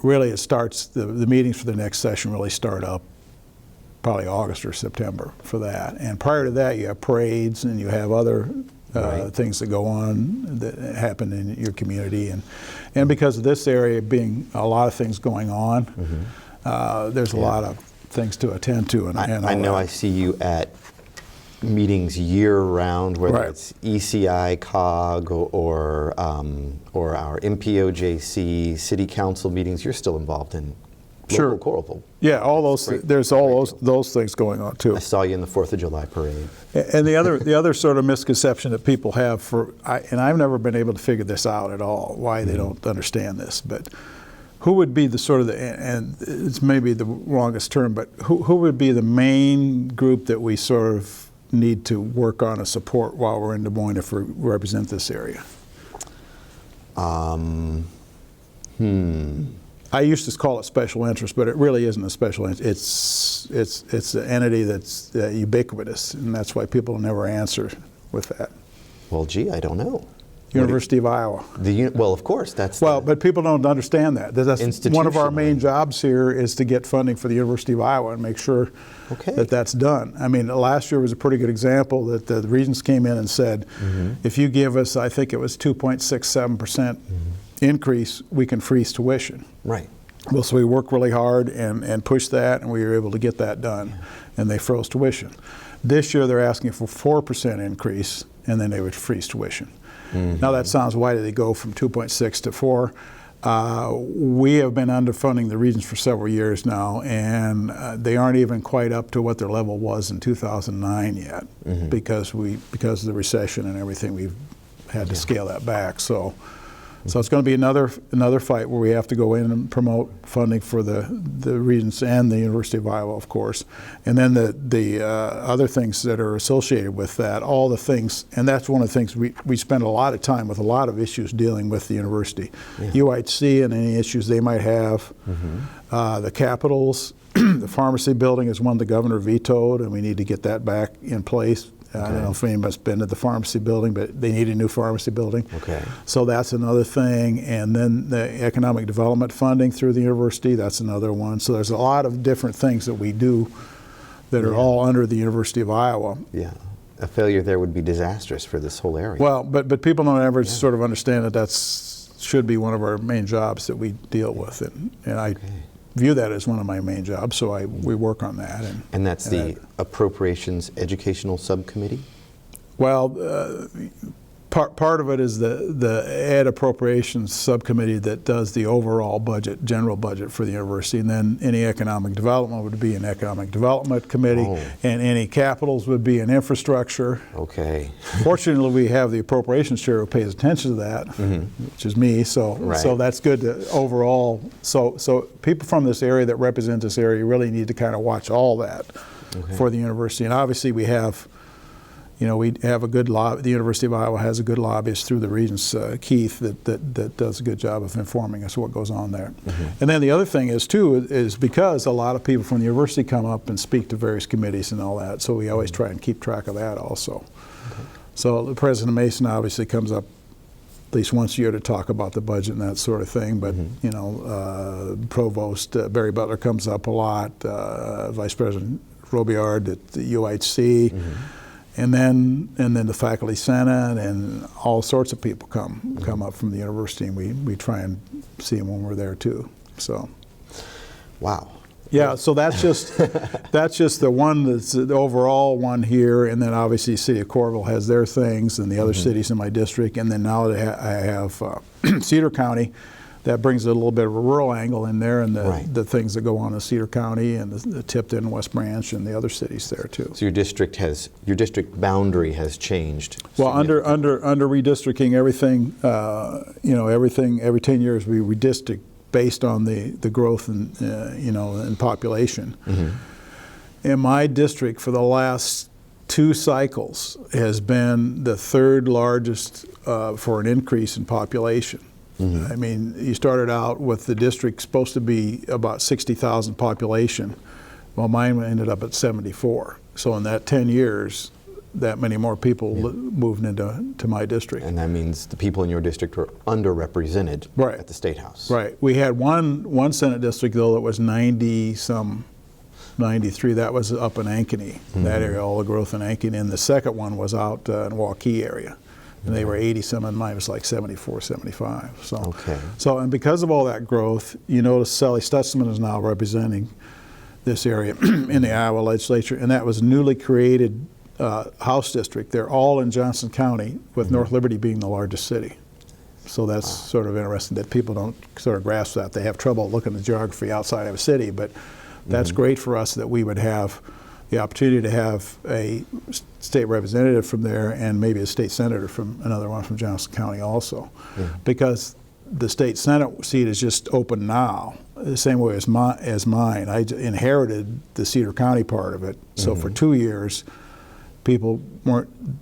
really it starts, the meetings for the next session really start up probably August or September for that. And prior to that, you have parades and you have other things that go on that happen in your community. And because of this area being a lot of things going on, there's a lot of things to attend to. And I know I see you at meetings year-round, whether it's ECI, COG, or our MPOJC, city council meetings. You're still involved in local Coralville. Yeah, all those. There's all those things going on too. I saw you in the 4th of July parade. And the other sort of misconception that people have and I've never been able to figure this out at all, why they don't understand this, but who would be the sort of and it's maybe the wrongest term, but who would be the main group that we sort of need to work on and support while we're in Des Moines if we represent this area? I used to call it special interest, but it really isn't a special interest. It's an entity that's ubiquitous, and that's why people never answer with that. Well, gee, I don't know. University of Iowa. Well, of course, that's but people don't understand that. That's one of our main jobs here is to get funding for the University of Iowa and make sure that that's done. I mean, last year was a pretty good example that the regents came in and said, if you give us, I think it was 2.67% increase, we can freeze tuition. Right. Well, so we worked really hard and pushed that, and we were able to get that done, and they froze tuition. This year they're asking for 4% increase, and then they would freeze tuition. Now that sounds, why did they go from 2.6 to 4? We have been underfunding the regions for several years now, and they aren't even quite up to what their level was in 2009 yet, because of the recession and everything, we've had to scale that back. So it's going to be another fight where we have to go in and promote funding for the regions and the University of Iowa, of course, and then the other things that are associated with that, all the things, and that's one of the things we spend a lot of time with a lot of issues dealing with the university. UIC and any issues they might have, the capitals, the pharmacy building is one the governor vetoed, and we need to get that back in place. I don't know if anybody's been to the pharmacy building, but they need a new pharmacy building. So that's another thing. And then the economic development funding through the university, that's another one. So there's a lot of different things that we do that are all under the University of Iowa. Yeah. A failure there would be disastrous for this whole area. Well, but people don't ever sort of understand that should be one of our main jobs that we deal with. And I view that as one of my main jobs, so we work on that. And that's the Appropriations Educational Subcommittee? Well, Part of it is the Ed Appropriations Subcommittee that does the overall budget, general budget for the university, and then any economic development would be an economic development committee, and any capitals would be an infrastructure. Okay. Fortunately, we have the appropriations chair who pays attention to that, which is me. So that's good to overall. So people from this area that represent this area really need to kind of watch all that for the university, and obviously we have. We have a good the University of Iowa has a good lobbyist through the Regents, Keith, that does a good job of informing us what goes on there. And then the other thing is because a lot of people from the university come up and speak to various committees and all that, so we always try and keep track of that also. So President Mason obviously comes up at least once a year to talk about the budget and that sort of thing, but Provost Barry Butler comes up a lot, Vice President Robillard at the UIC. And then the faculty senate and all sorts of people come up from the university, and we try and see them when we're there too. So, wow. Yeah, so that's just the one that's the overall one here, and then obviously the city of Coralville has their things, and the other cities in my district, and then now I have Cedar County. That brings a little bit of a rural angle in there, and the things that go on in Cedar County and the Tipton, West Branch, and the other cities there too. So your district boundary has changed. Well, under redistricting, everything, every 10 years we redistrict based on the growth in population. And my district for the last 2 cycles has been the 3rd largest for an increase in population. I mean, you started out with the district supposed to be about 60,000 population. Well, mine ended up at 74. So in that 10 years, that many more people moved into my district. And that means the people in your district were underrepresented at the State House. Right. We had one Senate district, though, that was 90-some, 93. That was up in Ankeny, that area, all the growth in Ankeny. And the second one was out in Waukee area. And they were 80-some, and mine was like 74, 75. So, and because of all that growth, you notice Sally Stutzman is now representing this area in the Iowa legislature, and that was a newly created House district. They're all in Johnson County, with North Liberty being the largest city. So that's sort of interesting that people don't sort of grasp that. They have trouble looking at geography outside of a city, but that's great for us that we would have the opportunity to have a state representative from there and maybe a state senator from another one from Johnson County also. Because the state senate seat is just open now, the same way as mine. I inherited the Cedar County part of it. So for 2 years, people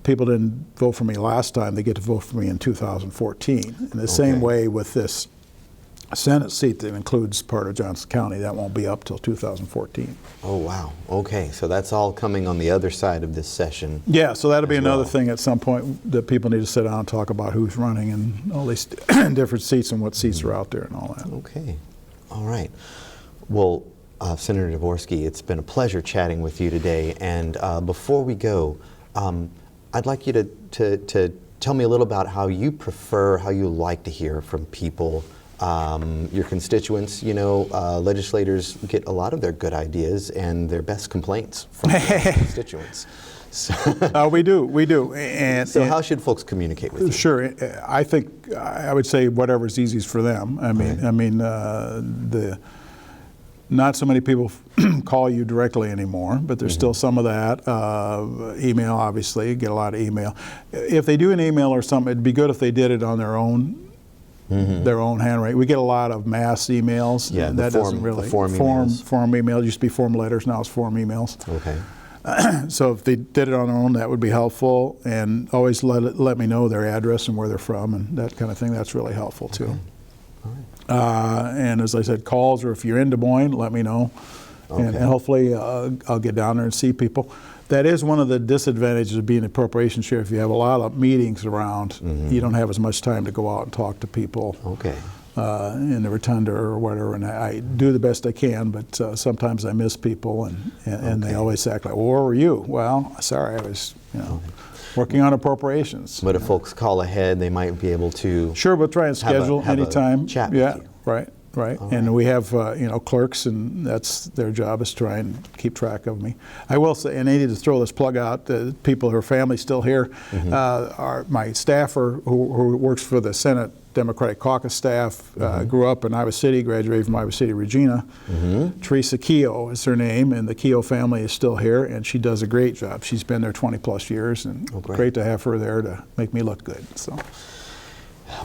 didn't vote for me last time. They get to vote for me in 2014. In the same way with this Senate seat that includes part of Johnson County, that won't be up till 2014. Oh, wow. Okay, so that's all coming on the other side of this session. Yeah, so that'll be another thing at some point that people need to sit down and talk about who's running and all these different seats and what seats are out there and all that. Okay. All right. Well, Senator Dvorsky, it's been a pleasure chatting with you today. And before we go, I'd like you to tell me a little about how you like to hear from people. Your constituents, legislators get a lot of their good ideas and their best complaints from their constituents. So we do. And how should folks communicate with you? Sure, I think I would say whatever's easiest for them. Not so many people call you directly anymore, but there's still some of that. Email, obviously, get a lot of email. If they do an email or something, it'd be good if they did it on their own. Their own handwriting. We get a lot of mass emails. Yeah, that doesn't really form emails. Form emails used to be form letters. Now it's form emails. Okay. So if they did it on their own, that would be helpful. And always let me know their address and where they're from and that kind of thing. That's really helpful too. Okay. All right. And as I said, calls, or if you're in Des Moines, let me know. Okay. And hopefully I'll get down there and see people. That is one of the disadvantages of being an appropriations chair. If you have a lot of meetings around, you don't have as much time to go out and talk to people in the rotunda or whatever. And I do the best I can, but sometimes I miss people, and they always act like, well, where were you? Well, sorry, I was working on appropriations. But if folks call ahead, they might be able to Sure, we'll try and schedule anytime. Chat with you. Right. Right, All and right. we have clerks, and that's their job, is try and keep track of me. I will say, and I need to throw this plug out: people, her family's still here. Are my staffer who works for the Senate Democratic Caucus staff, grew up in Iowa City, graduated from Iowa City, Regina. Teresa Keogh is her name, and the Keogh family is still here, and she does a great job. She's been there 20 plus years, and great to have her there to make me look good. So.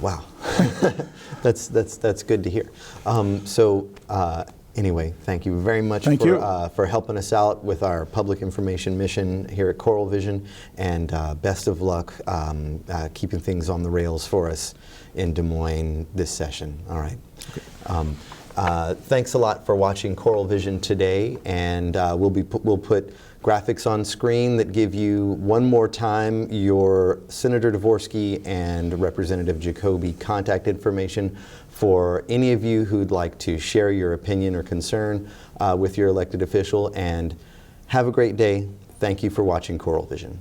Wow, that's good to hear. Anyway, thank you very much for helping us out with our public information mission here at Coral Vision, and best of luck keeping things on the rails for us in Des Moines this session. All right. Okay. Thanks a lot for watching Coral Vision today, and we'll put graphics on screen that give you one more time your Senator Dvorsky and Representative Jacoby contact information for any of you who'd like to share your opinion or concern with your elected official. And have a great day. Thank you for watching Coral Vision.